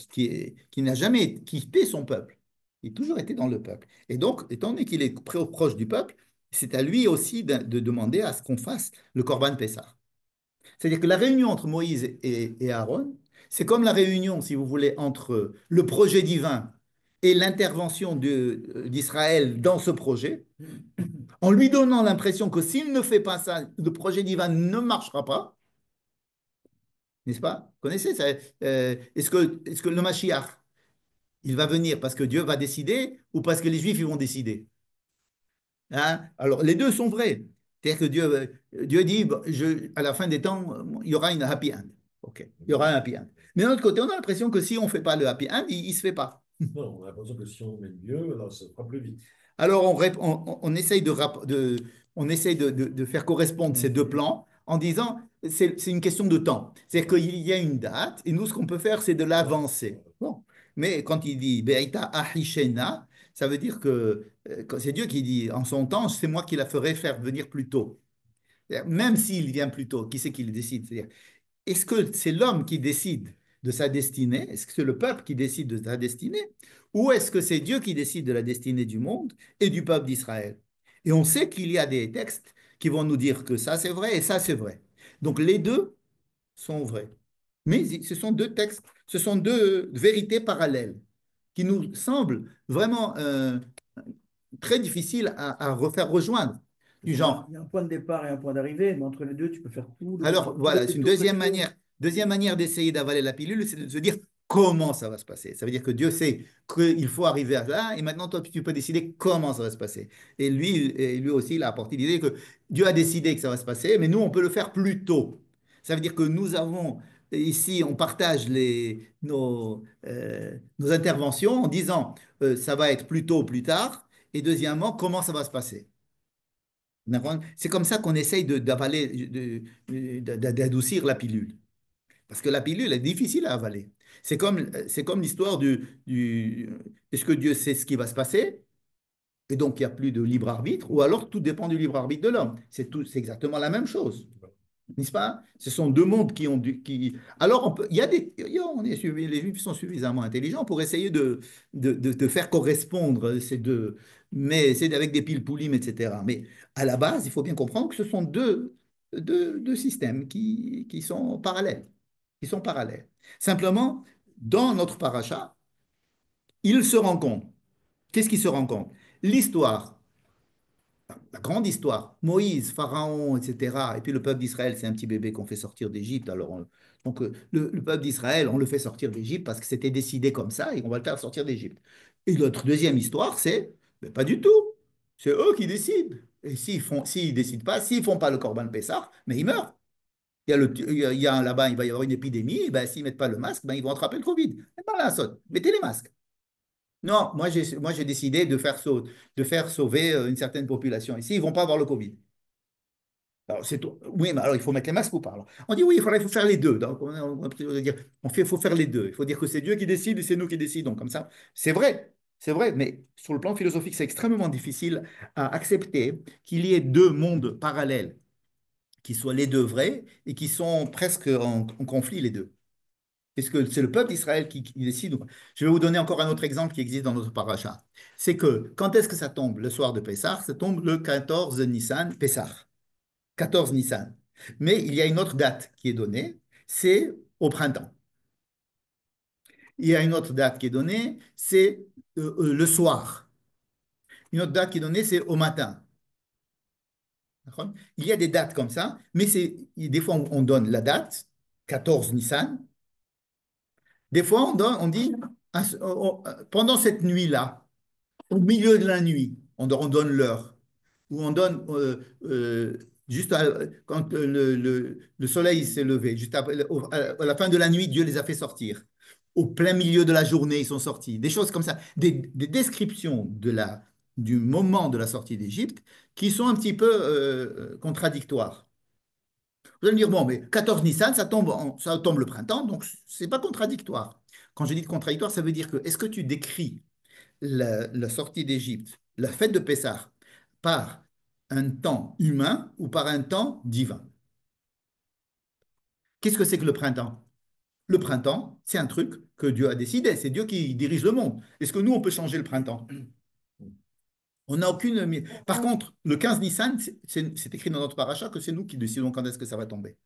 n'a jamais quitté son peuple. Il a toujours été dans le peuple. Et donc, étant donné qu'il est proche du peuple, c'est à lui aussi de demander à ce qu'on fasse le Corban Pessah. C'est-à-dire que la réunion entre Moïse et Aaron, c'est comme la réunion, si vous voulez, entre le projet divin et l'intervention d'Israël dans ce projet, en lui donnant l'impression que s'il ne fait pas ça, le projet divin ne marchera pas, n'est-ce pas? Vous connaissez ça? Est-ce que le Mashiach, il va venir parce que Dieu va décider ou parce que les Juifs ils vont décider? Hein? Alors, les deux sont vrais. C'est-à-dire que Dieu dit, bon, à la fin des temps, il y aura une happy end. OK, il y aura un happy end. Mais d'un autre côté, on a l'impression que si on ne fait pas le happy end, il ne se fait pas. Non, on a l'impression que si on met mieux, là, ça fera plus vite. Alors, on essaye on essaye de faire correspondre ces deux plans en disant c'est une question de temps. C'est-à-dire qu'il y a une date et nous, ce qu'on peut faire, c'est de l'avancer. Bon. Mais quand il dit Be'ita ahishena, ça veut dire que c'est Dieu qui dit en son temps, c'est moi qui la ferai faire venir plus tôt. Même s'il vient plus tôt, qui c'est qui le décide? C'est-à-dire, est-ce que c'est l'homme qui décide de sa destinée? Est-ce que c'est le peuple qui décide de sa destinée? Ou est-ce que c'est Dieu qui décide de la destinée du monde et du peuple d'Israël? Et on sait qu'il y a des textes qui vont nous dire que ça c'est vrai et ça c'est vrai. Donc les deux sont vrais. Mais ce sont deux textes, ce sont deux vérités parallèles qui nous semblent vraiment très difficiles à refaire rejoindre. Du genre, Il y a un point de départ et un point d'arrivée, mais entre les deux, tu peux faire tout alors voilà, c'est une tour que deuxième tu veux. manière. Deuxième manière d'essayer d'avaler la pilule, c'est de se dire comment ça va se passer. Ça veut dire que Dieu sait qu'il faut arriver à là, et maintenant toi tu peux décider comment ça va se passer. Et lui aussi, il a apporté l'idée que Dieu a décidé que ça va se passer, mais nous, on peut le faire plus tôt. Ça veut dire que nous avons, ici, on partage nos interventions en disant ça va être plus tôt ou plus tard, et deuxièmement, comment ça va se passer. C'est comme ça qu'on essaye d'avaler, d'adoucir la pilule. Parce que la pilule est difficile à avaler. C'est comme l'histoire est-ce que Dieu sait ce qui va se passer? Et donc il n'y a plus de libre arbitre, ou alors tout dépend du libre arbitre de l'homme. C'est exactement la même chose. n'est-ce pas? Ce sont deux mondes qui ont qui... Alors, il y a on est les Juifs sont suffisamment intelligents pour essayer de faire correspondre ces deux, mais c'est avec des piles poulimes, etc. Mais à la base, il faut bien comprendre que ce sont deux systèmes qui sont parallèles, qui sont parallèles. Simplement, dans notre paracha, ils se rencontrent. Qu'est-ce qui se rencontre? L'histoire, la grande histoire, Moïse, Pharaon, etc. Et puis le peuple d'Israël, c'est un petit bébé qu'on fait sortir d'Égypte. Alors, donc le peuple d'Israël, on le fait sortir d'Égypte parce que c'était décidé comme ça et on va le faire sortir d'Égypte. Et notre deuxième histoire, c'est, mais pas du tout. C'est eux qui décident. Et s'ils décident pas, s'ils font pas le Corban Pessah, mais ils meurent. Il y a là-bas, il va y avoir une épidémie, et ben, s'ils ne mettent pas le masque, ben, ils vont attraper le Covid. C'est pas la saute. Mettez les masques. Non, moi j'ai décidé de faire sauver une certaine population ici. Ils ne vont pas avoir le Covid. Alors, c'est tout. Oui, mais alors il faut mettre les masques ou pas? Alors, on dit oui, il faut faire les deux. Donc, il faut faire les deux. Il faut dire que c'est Dieu qui décide et c'est nous qui décidons. Comme ça, c'est vrai, mais sur le plan philosophique, c'est extrêmement difficile à accepter qu'il y ait deux mondes parallèles, qui soient les deux vrais et qui sont presque en conflit les deux. Est-ce que c'est le peuple d'Israël qui décide ou pas? Je vais vous donner encore un autre exemple qui existe dans notre paracha. C'est que quand est-ce que ça tombe? Le soir de Pessah, ça tombe le 14 Nissan, Pessah, 14 Nissan. Mais il y a une autre date qui est donnée, c'est au printemps. Il y a une autre date qui est donnée, c'est le soir. Une autre date qui est donnée, c'est au matin. D'accord. Il y a des dates comme ça, mais des fois on donne la date, 14 Nissan. Des fois on dit pendant cette nuit-là, au milieu de la nuit, on donne l'heure, ou on donne juste quand le soleil s'est levé, juste après, à la fin de la nuit, Dieu les a fait sortir. Au plein milieu de la journée, ils sont sortis. Des choses comme ça, des descriptions du moment de la sortie d'Égypte qui sont un petit peu contradictoires. Vous allez me dire, bon, mais 14 Nissan, ça tombe le printemps, donc c'est pas contradictoire. Quand je dis contradictoire, ça veut dire que est-ce que tu décris la sortie d'Égypte, la fête de Pessah, par un temps humain ou par un temps divin? Qu'est-ce que c'est que le printemps? Le printemps, c'est un truc que Dieu a décidé, c'est Dieu qui dirige le monde. Est-ce que nous, on peut changer le printemps? On n'a aucune... Par contre, le 15 Nissan, c'est écrit dans notre paracha que c'est nous qui décidons quand est-ce que ça va tomber.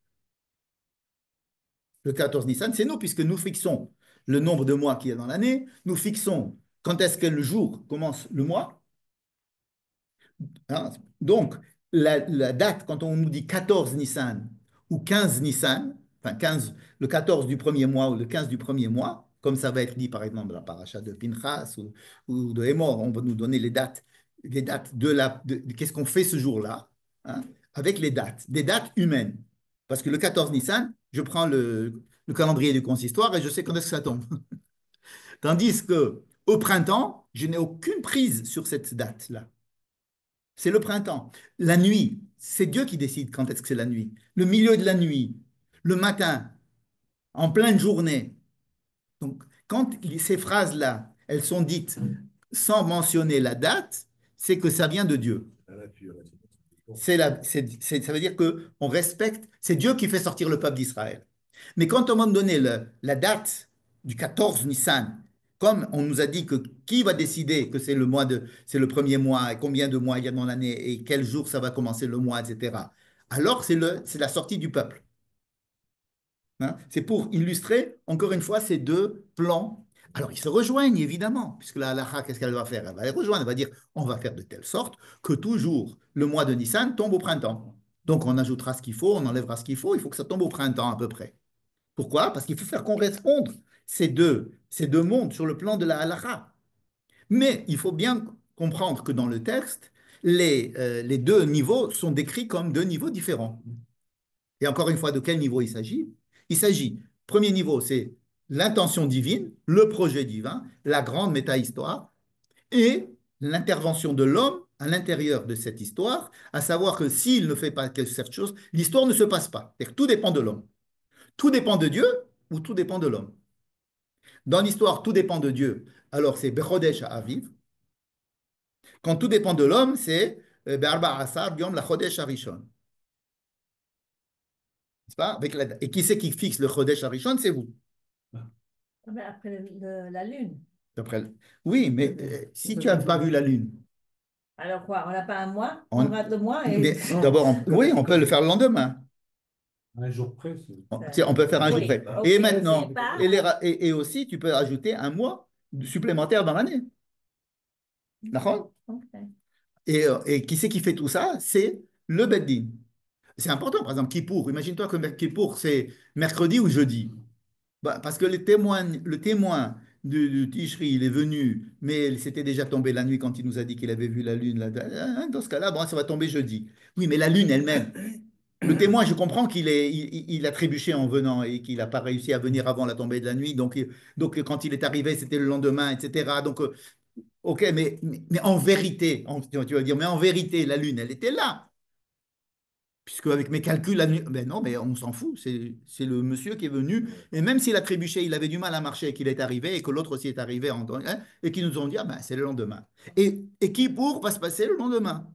Le 14 Nissan, c'est nous, puisque nous fixons le nombre de mois qu'il y a dans l'année, nous fixons quand est-ce que le jour commence le mois. Hein. Donc, la date, quand on nous dit 14 Nissan ou 15 Nissan, enfin 15, le 14 du premier mois ou le 15 du premier mois, comme ça va être dit par exemple dans la paracha de Pinchas ou de Hémor, on va nous donner les dates de qu'est-ce qu'on fait ce jour-là, hein, avec les dates, des dates humaines. Parce que le 14 Nissan, je prends le calendrier du consistoire et je sais quand est-ce que ça tombe. Tandis que au printemps, je n'ai aucune prise sur cette date-là. C'est le printemps. La nuit, c'est Dieu qui décide quand est-ce que c'est la nuit. Le milieu de la nuit, le matin, en pleine journée. Donc, quand ces phrases-là, elles sont dites sans mentionner la date, c'est que ça vient de Dieu. Ça veut dire qu'on respecte, c'est Dieu qui fait sortir le peuple d'Israël. Mais quand on m'a donné la date du 14 Nissan, comme on nous a dit que qui va décider que c'est le premier mois et combien de mois il y a dans l'année et quel jour ça va commencer le mois, etc. Alors c'est la sortie du peuple. Hein. C'est pour illustrer, encore une fois, ces deux plans. Alors, ils se rejoignent, évidemment, puisque la halakha, qu'est-ce qu'elle va faire? Elle va les rejoindre, elle va dire, on va faire de telle sorte que toujours le mois de Nissan tombe au printemps. Donc, on ajoutera ce qu'il faut, on enlèvera ce qu'il faut que ça tombe au printemps à peu près. Pourquoi? Parce qu'il faut faire correspondre ces deux mondes sur le plan de la halakha. Mais il faut bien comprendre que dans le texte, les deux niveaux sont décrits comme deux niveaux différents. Et encore une fois, de quel niveau il s'agit? Il s'agit, premier niveau, c'est l'intention divine, le projet divin, la grande méta-histoire, et l'intervention de l'homme à l'intérieur de cette histoire, à savoir que s'il ne fait pas cette chose, l'histoire ne se passe pas. C'est-à-dire que tout dépend de l'homme. Tout dépend de Dieu ou tout dépend de l'homme. Dans l'histoire, tout dépend de Dieu. Alors c'est Bechodesh à Aviv. Quand tout dépend de l'homme, c'est Be'arba Asar Yom la Chodesh Arishon. n'est-ce pas? Et qui c'est qui fixe le Chodesh Harishon? C'est vous. Ah ben, après la lune. D'après Oui, mais si tu n'as pas vu la lune, Alors quoi, on n'a pas un mois? On on- rate le mois et mais d'abord, oui, on peut le faire le lendemain. Un jour près, c'est. Tu sais, on peut faire un jour oui, près. ok, Et c'est maintenant, pas. et aussi, tu peux ajouter un mois supplémentaire dans l'année. D'accord? Ok. Et qui c'est qui fait tout ça? C'est le Beddin. C'est important, par exemple, Kippour. Imagine-toi que Kippour, c'est mercredi ou jeudi. Bah, parce que le témoin de Tishri, il est venu, mais c'était déjà tombé la nuit quand il nous a dit qu'il avait vu la lune. Là. Dans ce cas-là, bon, ça va tomber jeudi. Oui, mais la lune elle-même, le témoin, je comprends il a trébuché en venant et qu'il n'a pas réussi à venir avant la tombée de la nuit. Donc quand il est arrivé, c'était le lendemain, etc. Donc, ok, mais en vérité, tu vas dire, mais en vérité, la lune, elle était là. Puisque avec mes calculs, ben non, mais on s'en fout. C'est le monsieur qui est venu. Et même s'il a trébuché, il avait du mal à marcher et qu'il est arrivé et que l'autre aussi est arrivé hein, et qui nous ont dit, ah ben, c'est le lendemain. Et qui pour va se passer le lendemain?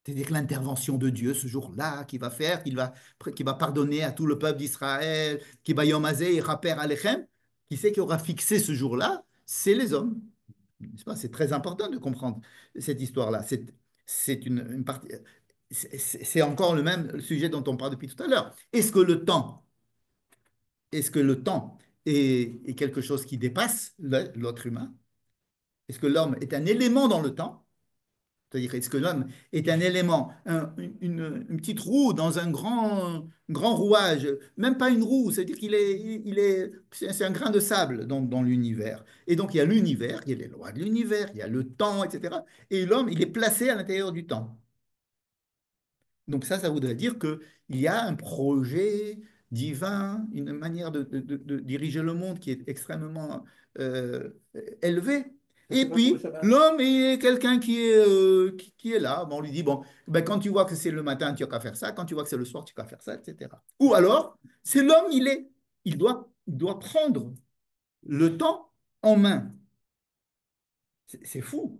C'est-à-dire que l'intervention de Dieu ce jour-là, qui va faire, qui va pardonner à tout le peuple d'Israël, qui va yomazé et raper alechem, qui c'est qui aura fixé ce jour-là? C'est les hommes. N'est-ce pas? C'est très important de comprendre cette histoire-là. C'est une partie. C'est encore le même sujet dont on parle depuis tout à l'heure. Est-ce que le temps est quelque chose qui dépasse l'autre humain? Est-ce que l'homme est un élément dans le temps? C'est-à-dire, est-ce que l'homme est un élément, une petite roue dans un grand rouage, même pas une roue, c'est-à-dire c'est un grain de sable dans l'univers. Et donc, il y a l'univers, il y a les lois de l'univers, il y a le temps, etc. Et l'homme, il est placé à l'intérieur du temps. Donc ça voudrait dire qu'il y a un projet divin, une manière de diriger le monde qui est extrêmement euh, élevée. C'est Et pas pour le puis, Shabbat. l'homme est quelqu'un qui est là. Bon, on lui dit, bon, ben, quand tu vois que c'est le matin, tu n'as qu'à faire ça. Quand tu vois que c'est le soir, tu n'as qu'à faire ça, etc. Ou alors, c'est l'homme, il doit prendre le temps en main. C'est fou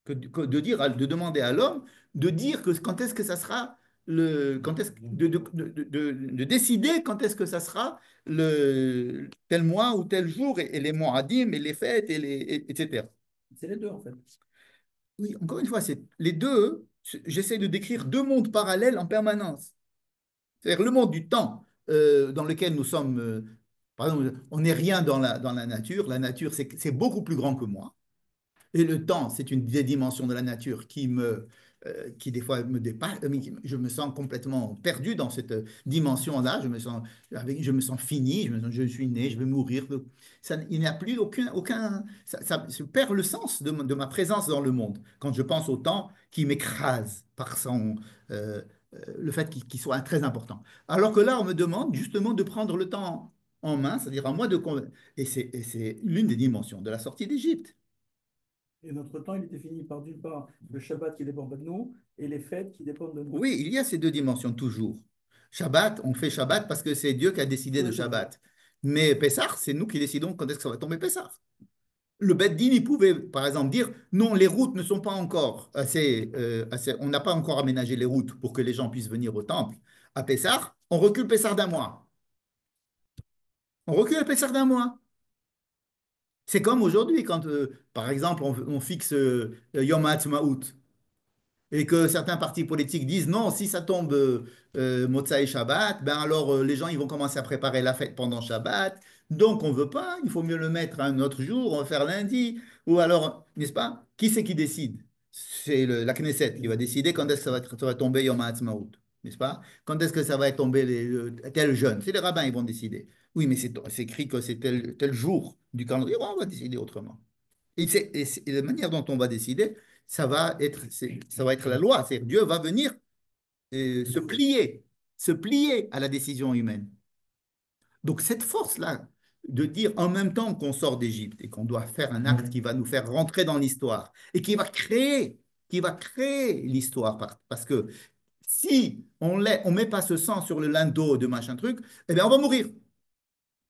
de dire, de demander à l'homme de dire que quand est-ce que ça sera quand est-ce de décider quand est-ce que ça sera tel mois ou tel jour et les moadim et les fêtes etc. C'est les deux, en fait. Oui, encore une fois, c'est les deux. J'essaie de décrire deux mondes parallèles en permanence. C'est-à-dire le monde du temps dans lequel nous sommes. Par exemple, on n'est rien dans la nature. La nature, c'est beaucoup plus grand que moi. Et le temps, c'est une des dimensions de la nature qui des fois me dépasse. Je me sens complètement perdu dans cette dimension-là. Je me sens fini. Je suis né, je vais mourir. Il n'y a plus ça perd le sens de ma présence dans le monde quand je pense au temps qui m'écrase par le fait qu'il soit très important. Alors que là, on me demande justement de prendre le temps en main, c'est-à-dire à moi et c'est l'une des dimensions de la sortie d'Égypte. Et notre temps, il est défini par d'une part le Shabbat qui dépend pas de nous et les fêtes qui dépendent de nous. Oui, il y a ces deux dimensions toujours. Shabbat, on fait Shabbat parce que c'est Dieu qui a décidé Tous de les jours. Shabbat. Mais Pessah, c'est nous qui décidons quand est-ce que ça va tomber Pessah. Le Beth Din, il pouvait, par exemple, dire non, les routes ne sont pas encore on n'a pas encore aménagé les routes pour que les gens puissent venir au temple. À Pessah, on recule Pessah d'un mois. On recule Pessah d'un mois. C'est comme aujourd'hui, quand, par exemple, on fixe Yom HaAtzmaut. Et que certains partis politiques disent non, si ça tombe Motsai Shabbat, ben alors les gens ils vont commencer à préparer la fête pendant Shabbat. Donc on ne veut pas, il faut mieux le mettre à un autre jour, on va faire lundi. Ou alors, n'est-ce pas? Qui c'est qui décide? C'est la Knesset qui va décider quand est-ce que ça va tomber Yom HaAtzmaut, n'est-ce pas? Quand est-ce que ça va tomber tel jeune? C'est les rabbins, ils vont décider. Oui, mais c'est écrit que c'est tel jour du calendrier, on va décider autrement. Et la manière dont on va décider, ça va être la loi. C'est Dieu va venir se plier à la décision humaine. Donc cette force-là, de dire en même temps qu'on sort d'Égypte et qu'on doit faire un acte qui va nous faire rentrer dans l'histoire et qui va créer l'histoire, parce que si on ne met pas ce sang sur le linteau de machin truc, eh bien on va mourir.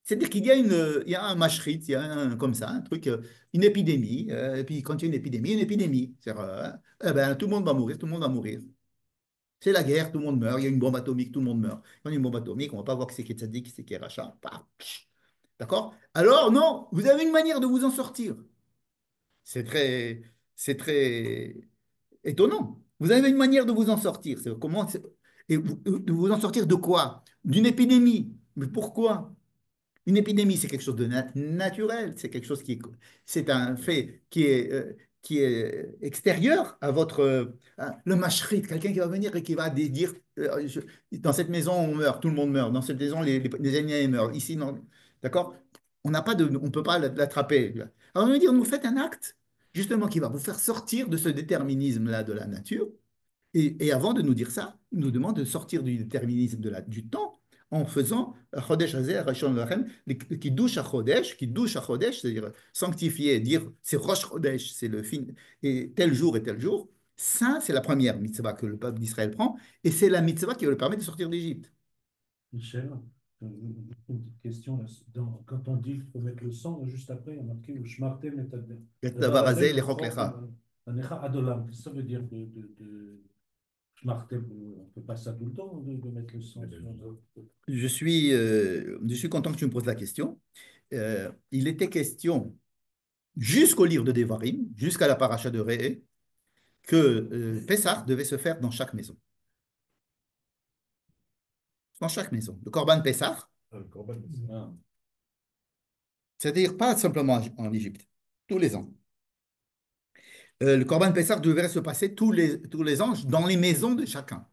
C'est-à-dire qu'il y a un mashrit, il y a comme ça, un truc, une épidémie, et puis quand il y a une épidémie, c'est-à-dire, eh ben, tout le monde va mourir, tout le monde va mourir. C'est la guerre, tout le monde meurt. Il y a une bombe atomique, tout le monde meurt. Quand il y a une bombe atomique, on ne va pas voir que c'est qui est tzaddik, c'est qui est rachat. D'accord? Alors, non, vous avez une manière de vous en sortir. C'est très, c'est très étonnant. Vous avez une manière de vous en sortir. Et de vous en sortir de quoi? D'une épidémie. Mais pourquoi? Une épidémie, c'est quelque chose de naturel, c'est quelque chose c'est un fait qui est extérieur à votre, le mashrit, quelqu'un qui va venir et qui va dire, dans cette maison on meurt, tout le monde meurt, dans cette maison les animaux meurent, ici non, d'accord? On peut pas l'attraper. Alors on va dire, nous faites un acte justement qui va vous faire sortir de ce déterminisme-là de la nature et avant de nous dire ça, il nous demande de sortir du déterminisme du temps en faisant Chodesh Hazeh, Rishon Lachem, Kiddush HaChodesh, Kiddush HaChodesh, c'est-à-dire sanctifier, dire c'est Rosh Chodesh, c'est le fin, et tel jour. Ça, c'est la première mitzvah que le peuple d'Israël prend, et c'est la mitzvah qui va lui permettre de sortir d'Égypte. Michel, une petite question. Là. Quand on dit qu'il faut mettre le sang, juste après, il y a marqué Shmartem et Davar Hazeh, Lechok Lecha. Adolam. Qu'est-ce que ça veut dire Shmartem? On ne fait pas ça tout le temps, de mettre le sang. Je suis content que tu me poses la question. Il était question, jusqu'au livre de Devarim, jusqu'à la paracha de Réé, que Pessah devait se faire dans chaque maison. Dans chaque maison. Le Corban Pessah, Le corban. c'est-à-dire pas simplement en Égypte, tous les ans. Le Corban Pessah devrait se passer tous les ans dans les maisons de chacun.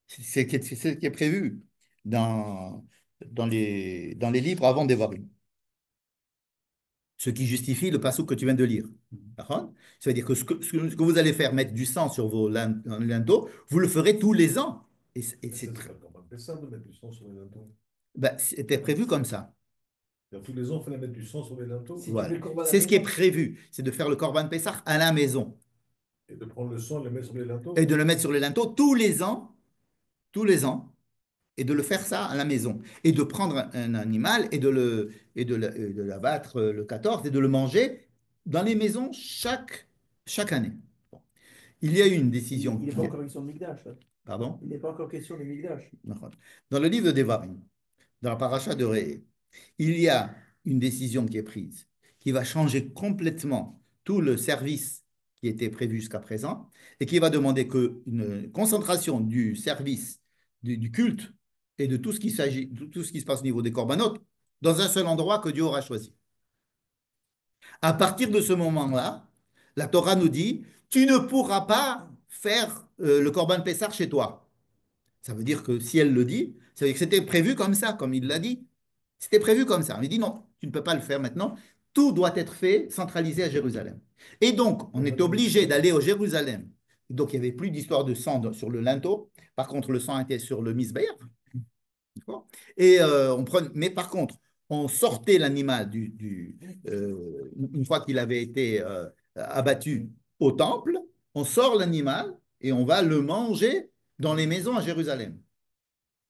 C'est ce qui est prévu dans les livres avant Devarim. Ce qui justifie le passage que tu viens de lire. D'accord? Ça veut dire que ce que vous allez faire, mettre du sang sur vos linteaux, vous le ferez tous les ans. C'est pas le corban Pessah de mettre du sang sur les linteaux. Ben, c'était prévu comme ça. Tous les ans, il fallait mettre du sang sur les linteaux. Voilà. C'est ce qui est prévu, c'est de faire le Corban Pessah à la maison. Et de prendre le sang et le mettre sur les linteaux. Et de le mettre sur les linteaux tous les ans, et de le faire ça à la maison. Et de prendre un animal et de l'abattre le 14 et de le manger dans les maisons chaque année. Bon. Il y a eu une décision. Il n'est pas encore question de Migdash. Pardon? Il n'est pas encore question de Migdash. Dans le livre de Devarim, dans la paracha de Réé, il y a une décision qui est prise, qui va changer complètement tout le service qui était prévu jusqu'à présent, et qui va demander une concentration du service, du culte, et de tout ce qui se passe au niveau des corbanotes, dans un seul endroit que Dieu aura choisi. À partir de ce moment-là, la Torah nous dit, tu ne pourras pas faire le Corban Pessah chez toi. Ça veut dire que si elle le dit, ça veut dire que c'était prévu comme ça, comme il l'a dit. C'était prévu comme ça. On lui dit non, tu ne peux pas le faire maintenant. Tout doit être fait, centralisé à Jérusalem. Et donc, on est obligé d'aller au Jérusalem. Donc, il n'y avait plus d'histoire de sang sur le linteau. Par contre, le sang était sur le misbéach. Et mais par contre, on sortait l'animal une fois qu'il avait été abattu au temple, on sort l'animal et on va le manger dans les maisons à Jérusalem.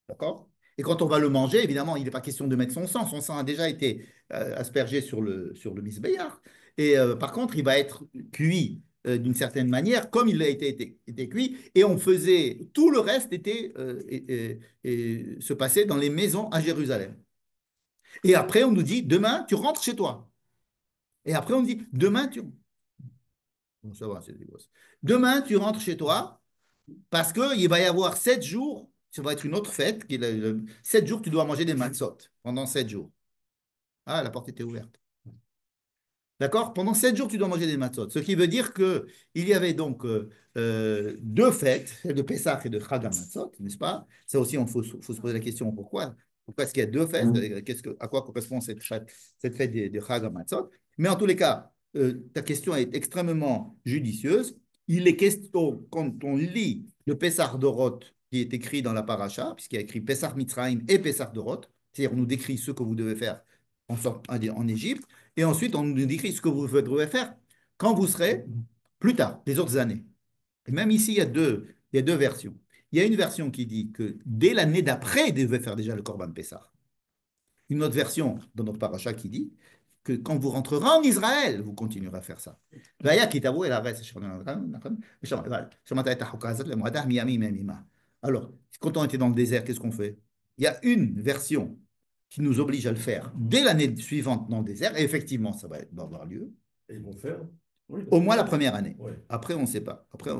D'accord? Et quand on va le manger, évidemment, il n'est pas question de mettre son sang. Son sang a déjà été aspergé sur le misbéach. Et par contre, il va être cuit d'une certaine manière, comme il a été cuit. Et tout le reste se passait dans les maisons à Jérusalem. Et après, on nous dit, demain, tu rentres chez toi. Et après, on dit, demain, Bon, ça va, c'est des gosses. Demain, tu rentres chez toi parce qu'il va y avoir 7 jours. Ça va être une autre fête. 7 jours, tu dois manger des matzot pendant 7 jours. Ah, la porte était ouverte. D'accord? Pendant 7 jours, tu dois manger des matzot. Ce qui veut dire qu'il y avait donc 2 fêtes, celle de Pessah et de Chag HaMatzot, n'est-ce pas? Ça aussi, il faut se poser la question pourquoi. Pourquoi est-ce qu'il y a 2 fêtes? À quoi correspond cette fête de Chag HaMatzot? Mais en tous les cas, ta question est extrêmement judicieuse. Il est question, quand on lit le Pessah Dorot qui est écrit dans la paracha, puisqu'il y a écrit Pessah Mitzrayim et Pessah Dorot, c'est-à-dire on nous décrit ce que vous devez faire en Égypte, et ensuite on nous décrit ce que vous devez faire quand vous serez plus tard, les autres années. Et même ici, il y a deux versions. Il y a une version qui dit que dès l'année d'après, il devait faire déjà le Corban Pessah. Une autre version dans notre paracha qui dit que quand vous rentrerez en Israël, vous continuerez à faire ça. Alors, quand on était dans le désert, qu'est-ce qu'on fait? Il y a une version qui nous oblige à le faire dès l'année suivante dans le désert, et effectivement, va avoir lieu. Et ils vont faire. Oui, Au moins la première année. Ouais. Après, on ne sait pas. Après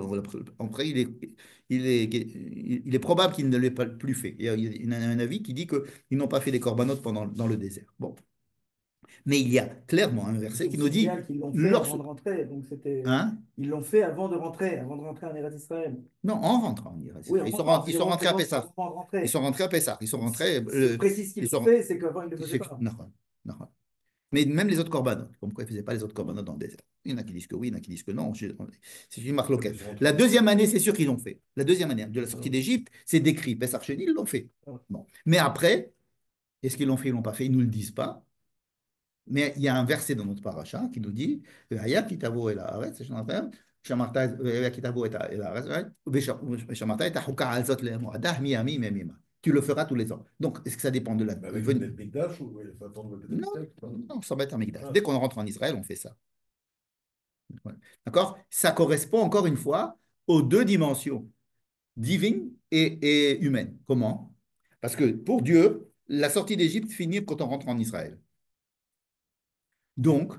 il est probable qu'il ne l'ait pas plus fait. Il y a un avis qui dit qu'ils n'ont pas fait des corbanotes dans le désert. Bon. Mais il y a clairement un verset qui nous dit... qu'ils l'ont fait avant de rentrer. Donc Hein? ils l'ont fait avant de rentrer en Eretz Israël. Non, en rentrant en Israël. Oui, Ils sont rentrés à Pessah. Ils sont rentrés à Pessah. Ils sont rentrés... Précise ce qu'ils ont fait, c'est qu'avant, ils ne le faisaient pas. Non. Mais même les autres corbanotes, pourquoi ils ne faisaient pas les autres corbanotes dans le désert? Il y en a qui disent que oui, il y en a qui disent que non. C'est une marque locale. La deuxième année, c'est sûr qu'ils l'ont fait. La deuxième année de la sortie d'Égypte, c'est décrit. Pessah Sheni, ils l'ont fait. Bon. Mais après, est-ce qu'ils l'ont fait, ils ne l'ont pas fait? Ils ne nous le disent pas. Mais il y a un verset dans notre paracha qui nous dit Vaya kitavo el haaretz, shamarta kitavo et haaretz, shamarta et huka alzot le'moadah miyami miyamima. Tu le feras tous les ans. Donc, est-ce que ça dépend de la. Avec le Beth Mikdash ou il faut attendre le Non, Beth Mikdash? non, ça va être un Mikdash. Dès qu'on rentre en Israël, on fait ça. D'accord? Ça correspond encore une fois aux deux dimensions, divine et humaine. Comment? Parce que pour Dieu, la sortie d'Égypte finit quand on rentre en Israël. Donc,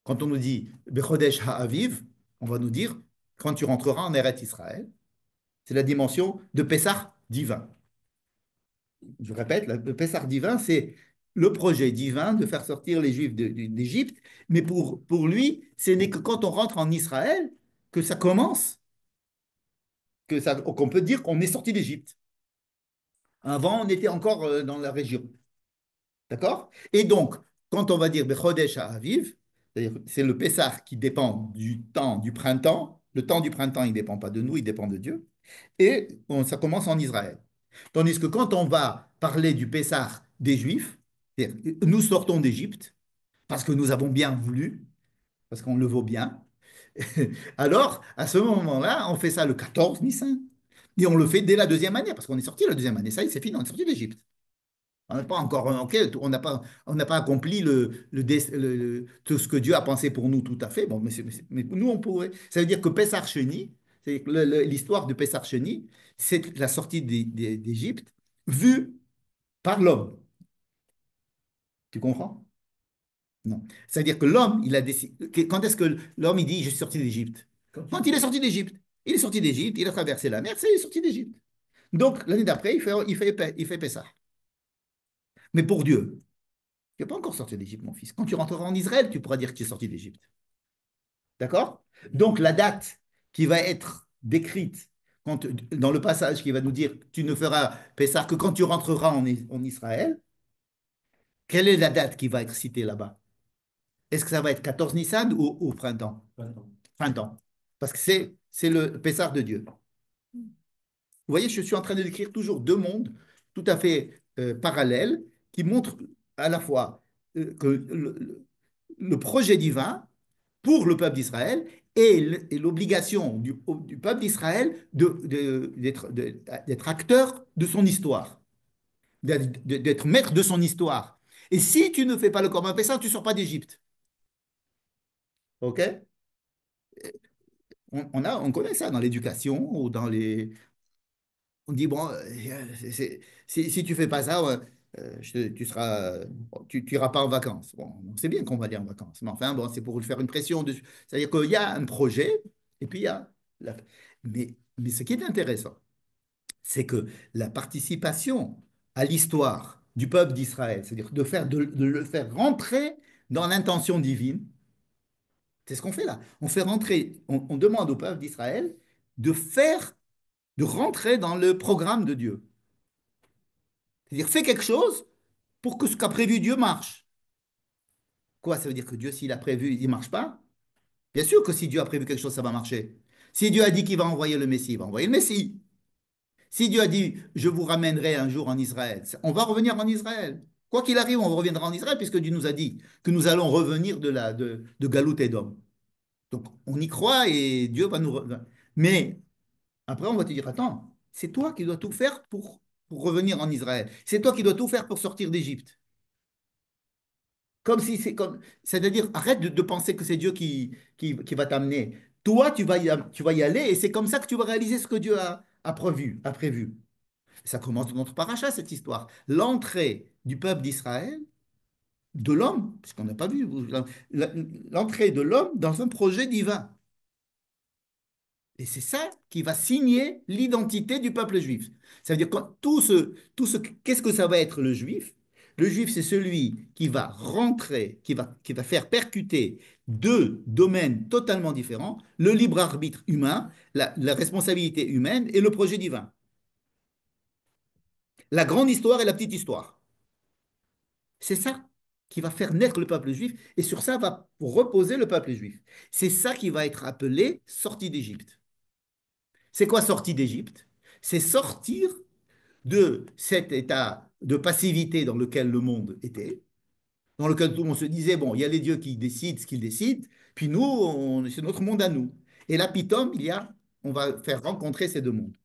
quand on nous dit Bechodesh Ha'aviv, on va nous dire quand tu rentreras en Eretz Israël, c'est la dimension de Pessah divin. Je répète, le Pessah divin, c'est le projet divin de faire sortir les Juifs d'Égypte, mais pour lui, ce n'est que quand on rentre en Israël que ça commence, qu'on peut dire qu'on est sorti d'Égypte. Avant, on était encore dans la région. D'accord? Et donc, quand on va dire Bechodesh Ha'aviv, c'est le Pessah qui dépend du temps du printemps. Le temps du printemps, il ne dépend pas de nous, il dépend de Dieu. Et ça commence en Israël. Tandis que quand on va parler du Pessah des Juifs, nous sortons d'Égypte parce que nous avons bien voulu, parce qu'on le vaut bien. Alors, à ce moment-là, on fait ça le 14 Nissan. Et on le fait dès la deuxième année, parce qu'on est sorti la deuxième année. Ça y est, c'est fini, on est sorti d'Égypte. On n'a pas encore, ok, on n'a pas accompli tout ce que Dieu a pensé pour nous tout à fait. Bon, mais nous, on pourrait. Ça veut dire que Pessah Sheni, l'histoire de Pessah Sheni, c'est la sortie d'Égypte vue par l'homme. Tu comprends? Non. C'est-à-dire que l'homme, il a décidé. Quand est-ce que l'homme, il dit, je suis sorti d'Égypte? Quand il est sorti d'Égypte. Il est sorti d'Égypte, il a traversé la mer, il est sorti d'Égypte. Donc, l'année d'après, il fait Pessah. Mais pour Dieu, tu n'es pas encore sorti d'Égypte, mon fils. Quand tu rentreras en Israël, tu pourras dire que tu es sorti d'Égypte. D'accord? Donc, la date qui va être décrite dans le passage qui va nous dire tu ne feras Pessah que quand tu rentreras en Israël, quelle est la date qui va être citée là-bas? Est-ce que ça va être 14 Nissan ou au printemps? Printemps. Parce que c'est le Pessah de Dieu. Vous voyez, je suis en train de décrire toujours deux mondes tout à fait parallèles qui montrent à la fois que le projet divin pour le peuple d'Israël et l'obligation du peuple d'Israël d'être acteur de son histoire, d'être maître de son histoire. Et si tu ne fais pas le Corban Pessah, tu ne sors pas d'Égypte. OK? On connaît ça dans l'éducation ou dans les, on dit, bon, si tu ne fais pas ça, tu iras pas en vacances. Bon, on sait bien qu'on va aller en vacances. Mais enfin, bon, c'est pour faire une pression dessus. C'est-à-dire qu'il y a un projet, et puis il y a... la- mais ce qui est intéressant, c'est que la participation à l'histoire du peuple d'Israël, c'est-à-dire de le faire rentrer dans l'intention divine, c'est ce qu'on fait là. On fait rentrer, on demande au peuple d'Israël de rentrer dans le programme de Dieu. C'est-à-dire, fais quelque chose pour que ce qu'a prévu Dieu marche. Quoi, ça veut dire que Dieu, s'il a prévu, il ne marche pas? Bien sûr que si Dieu a prévu quelque chose, ça va marcher. Si Dieu a dit qu'il va envoyer le Messie, il va envoyer le Messie. Si Dieu a dit, je vous ramènerai un jour en Israël, on va revenir en Israël. Quoi qu'il arrive, on reviendra en Israël, puisque Dieu nous a dit que nous allons revenir de Galout et d'Homme. Donc, on y croit et Dieu va nous... Mais après, on va te dire, attends, c'est toi qui dois tout faire pour revenir en Israël. C'est toi qui dois tout faire pour sortir d'Égypte. Comme si c'est comme, c'est-à-dire, arrête de penser que c'est Dieu qui va t'amener. Toi, tu vas y aller et c'est comme ça que tu vas réaliser ce que Dieu a prévu. Ça commence dans notre paracha, cette histoire. L'entrée du peuple d'Israël, de l'homme, puisqu'on n'a pas vu, l'entrée de l'homme dans un projet divin. Et c'est ça qui va signer l'identité du peuple juif. Ça veut dire que qu'est-ce que ça va être le juif? Le juif, c'est celui qui va rentrer, qui va faire percuter deux domaines totalement différents, le libre arbitre humain, la responsabilité humaine et le projet divin. La grande histoire et la petite histoire. C'est ça qui va faire naître le peuple juif et sur ça va reposer le peuple juif. C'est ça qui va être appelé sortie d'Égypte. C'est quoi sortie d'Égypte? C'est sortir de cet état de passivité dans lequel le monde était, dans lequel tout le monde se disait, bon, il y a les dieux qui décident ce qu'ils décident, puis nous, c'est notre monde à nous. Et là, pitom, on va faire rencontrer ces deux mondes.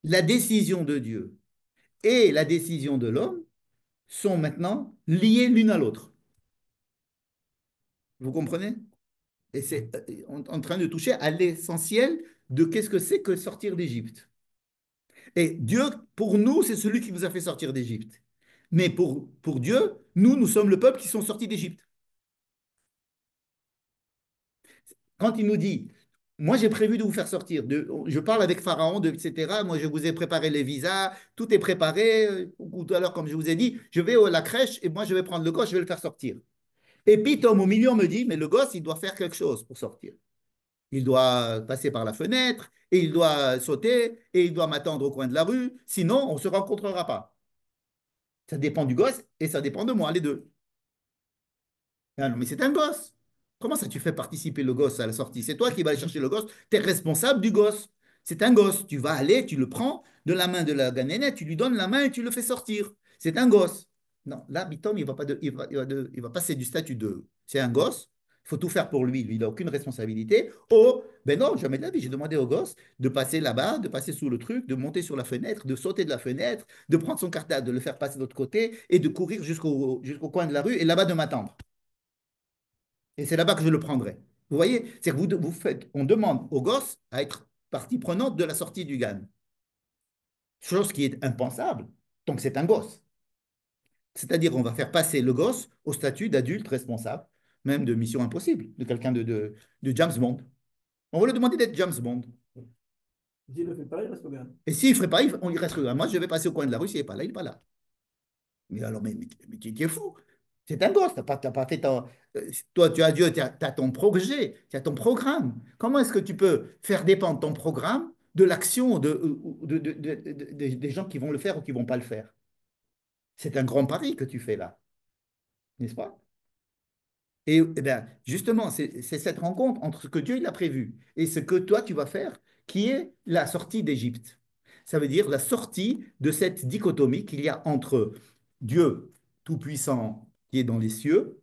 La décision de Dieu et la décision de l'homme sont maintenant liées l'une à l'autre. Vous comprenez? Et c'est en train de toucher à l'essentiel de qu'est-ce que c'est que sortir d'Égypte. Et Dieu, pour nous, c'est celui qui nous a fait sortir d'Égypte. Mais pour Dieu, nous sommes le peuple qui sont sortis d'Égypte. Quand il nous dit, moi j'ai prévu de vous faire sortir, je parle avec Pharaon, etc., moi je vous ai préparé les visas, tout est préparé, ou tout à l'heure, comme je vous ai dit, je vais à la crèche et moi je vais prendre le gosse, je vais le faire sortir. Et puis Tom au milieu me dit, mais le gosse, il doit faire quelque chose pour sortir. Il doit passer par la fenêtre, et il doit sauter, et il doit m'attendre au coin de la rue, sinon on ne se rencontrera pas. Ça dépend du gosse et ça dépend de moi, les deux. Ah non, mais c'est un gosse. Comment ça, tu fais participer le gosse à la sortie? C'est toi qui vas aller chercher le gosse. Tu es responsable du gosse. C'est un gosse. Tu vas aller, tu le prends de la main de la ganénette, tu lui donnes la main et tu le fais sortir. C'est un gosse. Non, là, Bitom, il va pas il va passer du statut de c'est un gosse. Il faut tout faire pour lui. Lui, il n'a aucune responsabilité. Oh, ben non, jamais de la vie. J'ai demandé au gosse de passer là-bas, de passer sous le truc, de monter sur la fenêtre, de sauter de la fenêtre, de prendre son cartable, de le faire passer de l'autre côté et de courir jusqu'au coin de la rue et là-bas de m'attendre. Et c'est là-bas que je le prendrai. Vous voyez, c'est que on demande au gosse à être partie prenante de la sortie du GAN. Chose qui est impensable, donc c'est un gosse. C'est-à-dire, on va faire passer le gosse au statut d'adulte responsable, même de mission impossible, de quelqu'un de James Bond. On va lui demander d'être James Bond. S'il ne le fait pas, il reste au Ghana. Et s'il ne ferait pas, on y reste. Moi, je vais passer au coin de la rue, s'il n'est pas là, il n'est pas là. Mais alors, mais tu es fou. C'est un gosse, t'as pas fait toi, tu as Dieu, tu as ton projet, tu as ton programme. Comment est-ce que tu peux faire dépendre ton programme de l'action des gens qui vont le faire ou qui ne vont pas le faire? C'est un grand pari que tu fais là, n'est-ce pas? Et bien, justement, c'est cette rencontre entre ce que Dieu il a prévu et ce que toi tu vas faire qui est la sortie d'Égypte. Ça veut dire la sortie de cette dichotomie qu'il y a entre Dieu tout-puissant qui est dans les cieux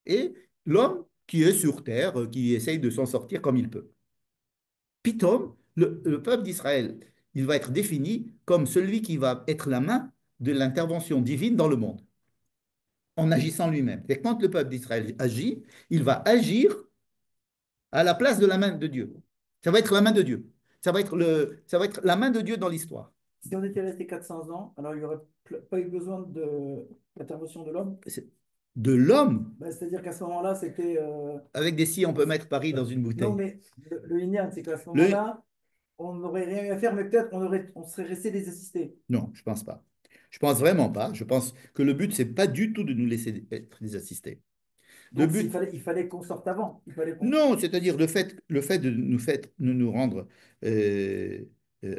et l'homme qui est sur terre, qui essaye de s'en sortir comme il peut. Pitom, le peuple d'Israël, il va être défini comme celui qui va être la main de l'intervention divine dans le monde en agissant lui-même. Et quand le peuple d'Israël agit, il va agir à la place de la main de Dieu. Ça va être la main de Dieu. Ça va être la main de Dieu dans l'histoire. Si on était resté 400 ans, alors il n'y aurait pas eu besoin de l'intervention de l'homme. De l'homme. Ben, c'est-à-dire qu'à ce moment-là, c'était. Avec des si, on peut mettre Paris dans une bouteille. Non, mais le Inyan, c'est qu'à ce moment-là, on n'aurait rien eu à faire, mais peut-être on serait resté des assistés. Non, je pense pas. Je pense vraiment pas. Je pense que le but, c'est pas du tout de nous laisser être des assistés. Le Donc, but, il fallait qu'on sorte avant. non, c'est-à-dire le fait de nous rendre euh,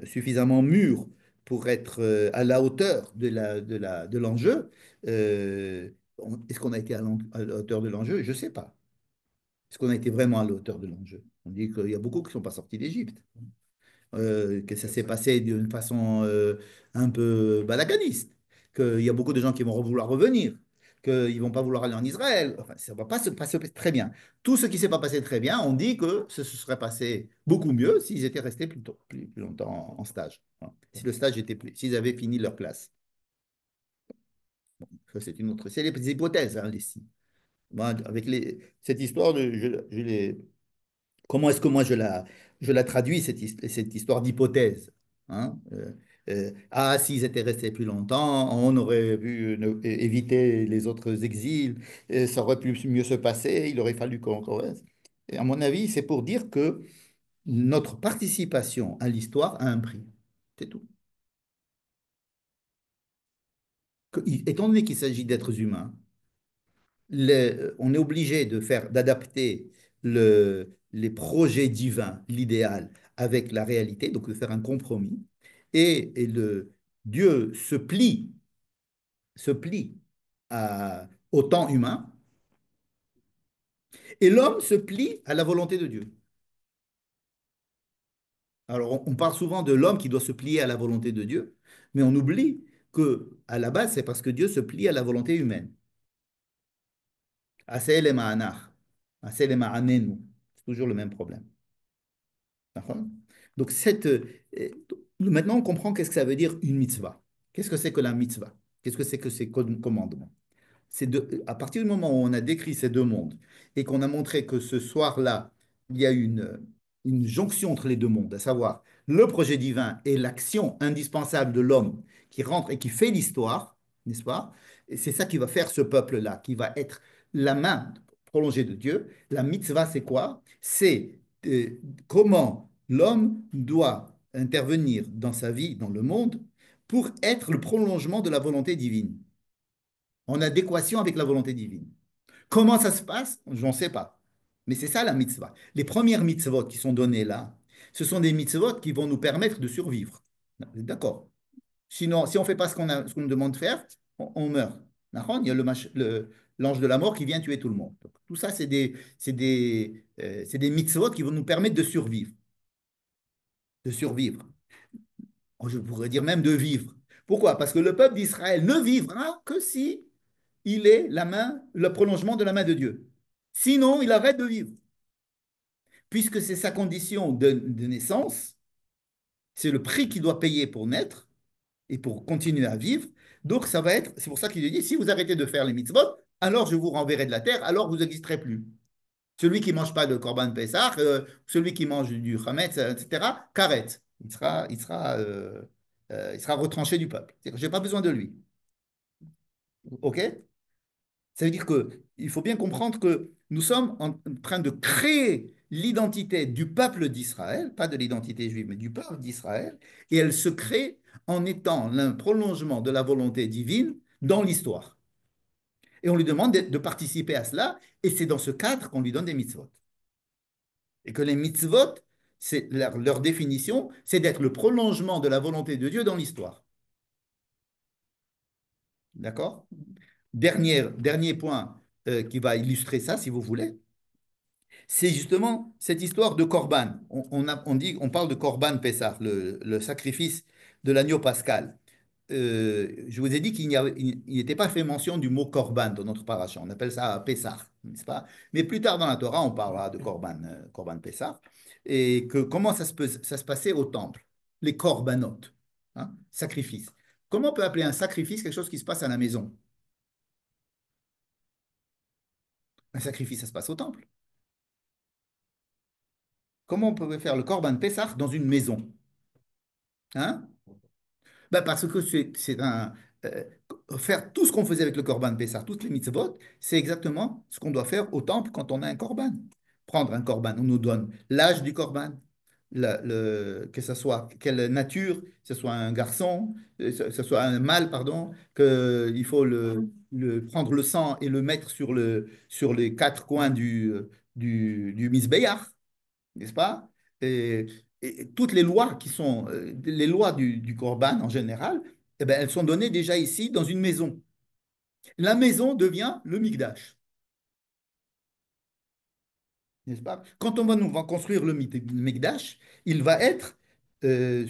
suffisamment mûrs pour être à la hauteur de l'enjeu. Est-ce qu'on a été à la hauteur de l'enjeu? Je ne sais pas. Est-ce qu'on a été vraiment à la hauteur de l'enjeu? On dit qu'il y a beaucoup qui ne sont pas sortis d'Égypte. Que ça s'est passé d'une façon un peu balaganiste, qu'il y a beaucoup de gens qui vont vouloir revenir, qu'ils ne vont pas vouloir aller en Israël. Enfin, ça ne va pas se passer très bien. Tout ce qui ne s'est pas passé très bien, on dit que ce se serait passé beaucoup mieux s'ils étaient restés plus longtemps en stage. Hein. Si le stage était plus, s'ils avaient fini leur classe. Ça, c'est une autre. C'est les hypothèses, hein, les si. Moi, avec cette histoire, comment est-ce que moi je la traduis, cette histoire d'hypothèse, hein? Ah, s'ils étaient restés plus longtemps, on aurait pu éviter les autres exils, et ça aurait pu mieux se passer, il aurait fallu qu'on reste. Et à mon avis, c'est pour dire que notre participation à l'histoire a un prix. C'est tout. Étant donné qu'il s'agit d'êtres humains, on est obligé d'adapter les projets divins, l'idéal, avec la réalité, donc de faire un compromis. Dieu se plie au temps humain, et l'homme se plie à la volonté de Dieu. Alors, on parle souvent de l'homme qui doit se plier à la volonté de Dieu, mais on oublie que, à la base, c'est parce que Dieu se plie à la volonté humaine. Aseh le ma'anach, aseh le ma'anenu. C'est toujours le même problème. D'accord. Donc, maintenant, on comprend qu'est-ce que ça veut dire une mitzvah. Qu'est-ce que c'est que la mitzvah? Qu'est-ce que c'est que ces commandements? À partir du moment où on a décrit ces deux mondes et qu'on a montré que ce soir-là, il y a une jonction entre les deux mondes, à savoir le projet divin et l'action indispensable de l'homme qui rentre et qui fait l'histoire, n'est-ce pas? Et c'est ça qui va faire ce peuple-là, qui va être la main prolongée de Dieu. La mitzvah, c'est quoi? C'est comment l'homme doit intervenir dans sa vie, dans le monde, pour être le prolongement de la volonté divine en adéquation avec la volonté divine. Comment ça se passe? Je n'en sais pas. Mais c'est ça la mitzvah. Les premières mitzvot qui sont données là, ce sont des mitzvot qui vont nous permettre de survivre. D'accord. Sinon, si on ne fait pas ce qu'on nous demande de faire, on meurt. D'accord. Il y a l'ange de la mort qui vient tuer tout le monde. Donc, tout ça, c'est des mitzvot qui vont nous permettre de survivre. De survivre. Je pourrais dire même de vivre. Pourquoi? Parce que le peuple d'Israël ne vivra que si il est le prolongement de la main de Dieu. Sinon, il arrête de vivre. Puisque c'est sa condition de naissance, c'est le prix qu'il doit payer pour naître et pour continuer à vivre. Donc, c'est pour ça qu'il dit, si vous arrêtez de faire les mitzvot, alors je vous renverrai de la terre, alors vous n'existerez plus. Celui qui ne mange pas de Korban Pessah, celui qui mange du Hametz, etc., karet. Il sera retranché du peuple. Je n'ai pas besoin de lui. OK? Ça veut dire qu'il faut bien comprendre que nous sommes en train de créer l'identité du peuple d'Israël, pas de l'identité juive, mais du peuple d'Israël, et elle se crée en étant un prolongement de la volonté divine dans l'histoire. Et on lui demande de participer à cela, et c'est dans ce cadre qu'on lui donne des mitzvot. Et que les mitzvot, leur définition, c'est d'être le prolongement de la volonté de Dieu dans l'histoire. D'accord? Dernier point qui va illustrer ça, si vous voulez, c'est justement cette histoire de Corban. On parle de Corban Pessah, le sacrifice de l'agneau pascal. Je vous ai dit qu'il n'était pas fait mention du mot Corban dans notre paracha. On appelle ça Pessah, n'est-ce pas? Mais plus tard dans la Torah, on parlera de Corban Pessah. Et que comment ça se passait au temple? Les Korbanot, hein, sacrifice. Comment on peut appeler un sacrifice quelque chose qui se passe à la maison? Un sacrifice, ça se passe au temple. Comment on peut faire le Corban Pessah dans une maison? Hein? Ben parce que euh, faire tout ce qu'on faisait avec le Corban Pessah, toutes les mitzvot, c'est exactement ce qu'on doit faire au temple quand on a un Corban. Prendre un Corban, on nous donne l'âge du Corban, que ce soit quelle nature, que ce soit un garçon, que ce soit un mâle, pardon, qu'il faut prendre le sang et le mettre sur les quatre coins du Misbéach, n'est-ce pas? Et, et toutes les lois qui sont les lois du Corban en général, eh ben, elles sont données déjà ici dans une maison. La maison devient le Mikdash, n'est-ce pas? Quand nous va construire le Mikdash, il va être il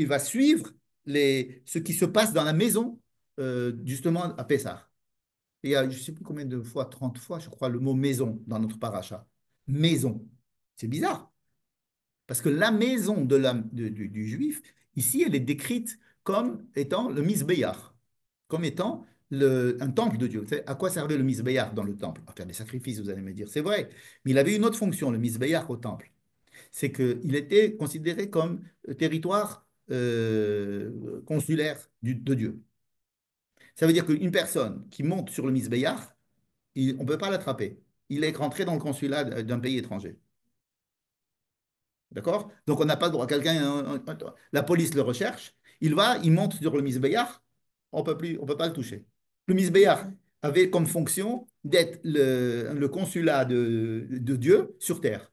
va suivre ce qui se passe dans la maison, justement à Pessah. Il y a, je ne sais plus combien de fois, 30 fois, je crois, le mot maison dans notre paracha. Maison. C'est bizarre. Parce que la maison du juif, ici, elle est décrite comme étant le misbéach, comme étant un temple de Dieu. Vous savez, à quoi servait le Misbéach dans le temple? À faire des sacrifices, vous allez me dire. C'est vrai. Mais il avait une autre fonction, le Misbéach au temple. C'est qu'il était considéré comme territoire consulaire de Dieu. Ça veut dire qu'une personne qui monte sur le Misbéach, on ne peut pas l'attraper. Il est rentré dans le consulat d'un pays étranger. D'accord? Donc on n'a pas le droit. La police le recherche, il monte sur le Misbéach, on peut pas le toucher. Le Misbéach avait comme fonction d'être le consulat de Dieu sur terre.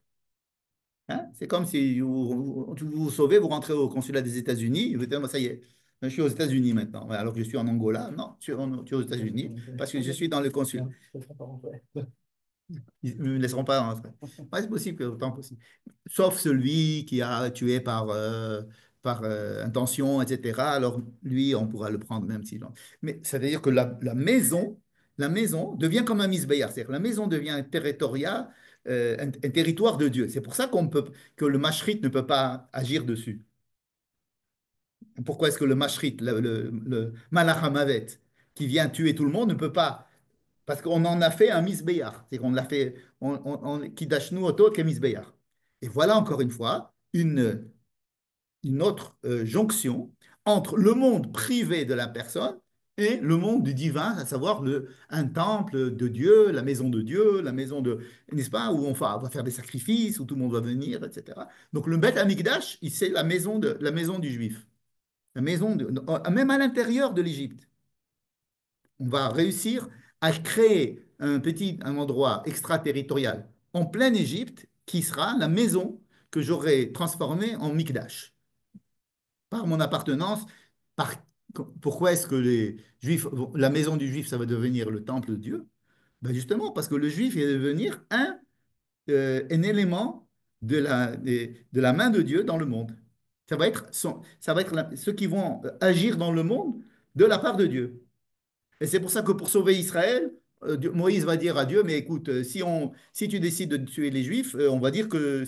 Hein? C'est comme si vous sauvez, vous rentrez au consulat des États-Unis, vous dites, ça y est, je suis aux États-Unis maintenant, alors que je suis en Angola. Non, tu es aux États-Unis parce que je suis dans le consulat. Ils ne me laisseront pas rentrer. Ouais, c'est possible, autant possible. Sauf celui qui a tué par intention, etc. Alors, lui, on pourra le prendre même si. Mais ça veut dire que la maison devient comme un misbéar. C'est-à-dire que la maison devient un territoriat, un territoire de Dieu. C'est pour ça que le mashrit ne peut pas agir dessus. Pourquoi est-ce que le mashrit, le malach hamavet, qui vient tuer tout le monde, ne peut pas parce qu'on en a fait un misbéar. C'est qu'on l'a fait, Kidashnu Oto Kemisbéar. Et voilà encore une fois une autre jonction entre le monde privé de la personne et le monde du divin, à savoir un temple de Dieu, la maison de Dieu, la maison de, n'est-ce pas, où on va faire des sacrifices, où tout le monde va venir, etc. Donc le Beth Amikdash, c'est la maison du juif. Même à l'intérieur de l'Égypte on va réussir à créer un endroit extraterritorial en pleine Égypte qui sera la maison que j'aurai transformée en Mikdash. Par mon appartenance, par, pourquoi est-ce que la maison du juif, ça va devenir le temple de Dieu? Ben justement, parce que le juif va devenir un élément de la main de Dieu dans le monde. Ça va être ceux qui vont agir dans le monde de la part de Dieu. Et c'est pour ça que pour sauver Israël, Moïse va dire à Dieu, mais écoute, si tu décides de tuer les Juifs, on va dire que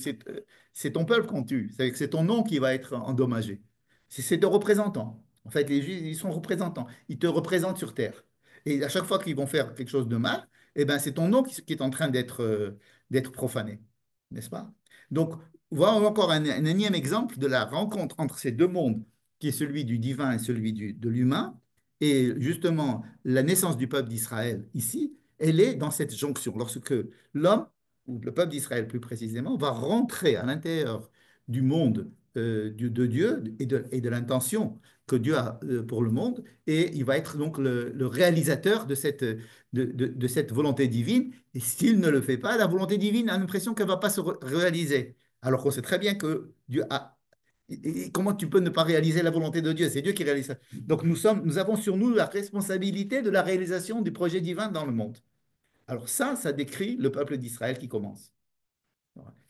c'est ton peuple qu'on tue. C'est ton nom qui va être endommagé. C'est tes représentants. En fait, les Juifs, ils sont représentants. Ils te représentent sur terre. Et à chaque fois qu'ils vont faire quelque chose de mal, eh ben, c'est ton nom qui est en train d'être profané. N'est-ce pas? Donc, voilà encore un énième exemple de la rencontre entre ces deux mondes, qui est celui du divin et celui de l'humain. Et justement, la naissance du peuple d'Israël ici, elle est dans cette jonction. Lorsque l'homme, ou le peuple d'Israël plus précisément, va rentrer à l'intérieur du monde de Dieu et de l'intention que Dieu a pour le monde, et il va être donc le réalisateur de cette volonté divine. Et s'il ne le fait pas, la volonté divine a l'impression qu'elle ne va pas se réaliser. Alors qu'on sait très bien que Dieu a et comment tu peux ne pas réaliser la volonté de Dieu? C'est Dieu qui réalise ça. Donc nous avons sur nous la responsabilité de la réalisation du projet divin dans le monde. Alors ça décrit le peuple d'Israël qui commence.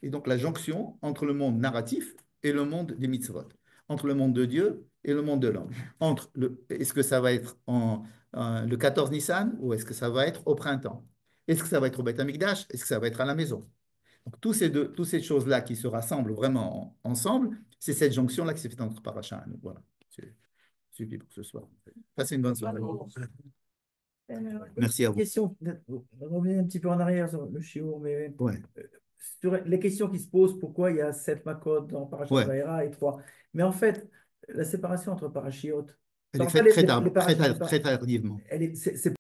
Et donc la jonction entre le monde narratif et le monde des mitzvot, entre le monde de Dieu et le monde de l'homme. Est-ce que ça va être le 14 Nissan ou est-ce que ça va être au printemps? Est-ce que ça va être au Beth Amikdash? Est-ce que ça va être à la maison? Donc, toutes ces choses-là qui se rassemblent vraiment ensemble, c'est cette jonction-là qui s'est faite entre Paracha. Donc, voilà, c'est suffit pour ce soir. Passez une bonne soirée. Merci à vous. Question, on revient un petit peu en arrière sur le shiur, mais Ouais. sur les questions qui se posent, pourquoi il y a 7 makot dans Parashat Ouais. Vaera et 3. Mais en fait, la séparation entre parashiot, Elle est enfin, faite les très parashiot- tardivement. c'est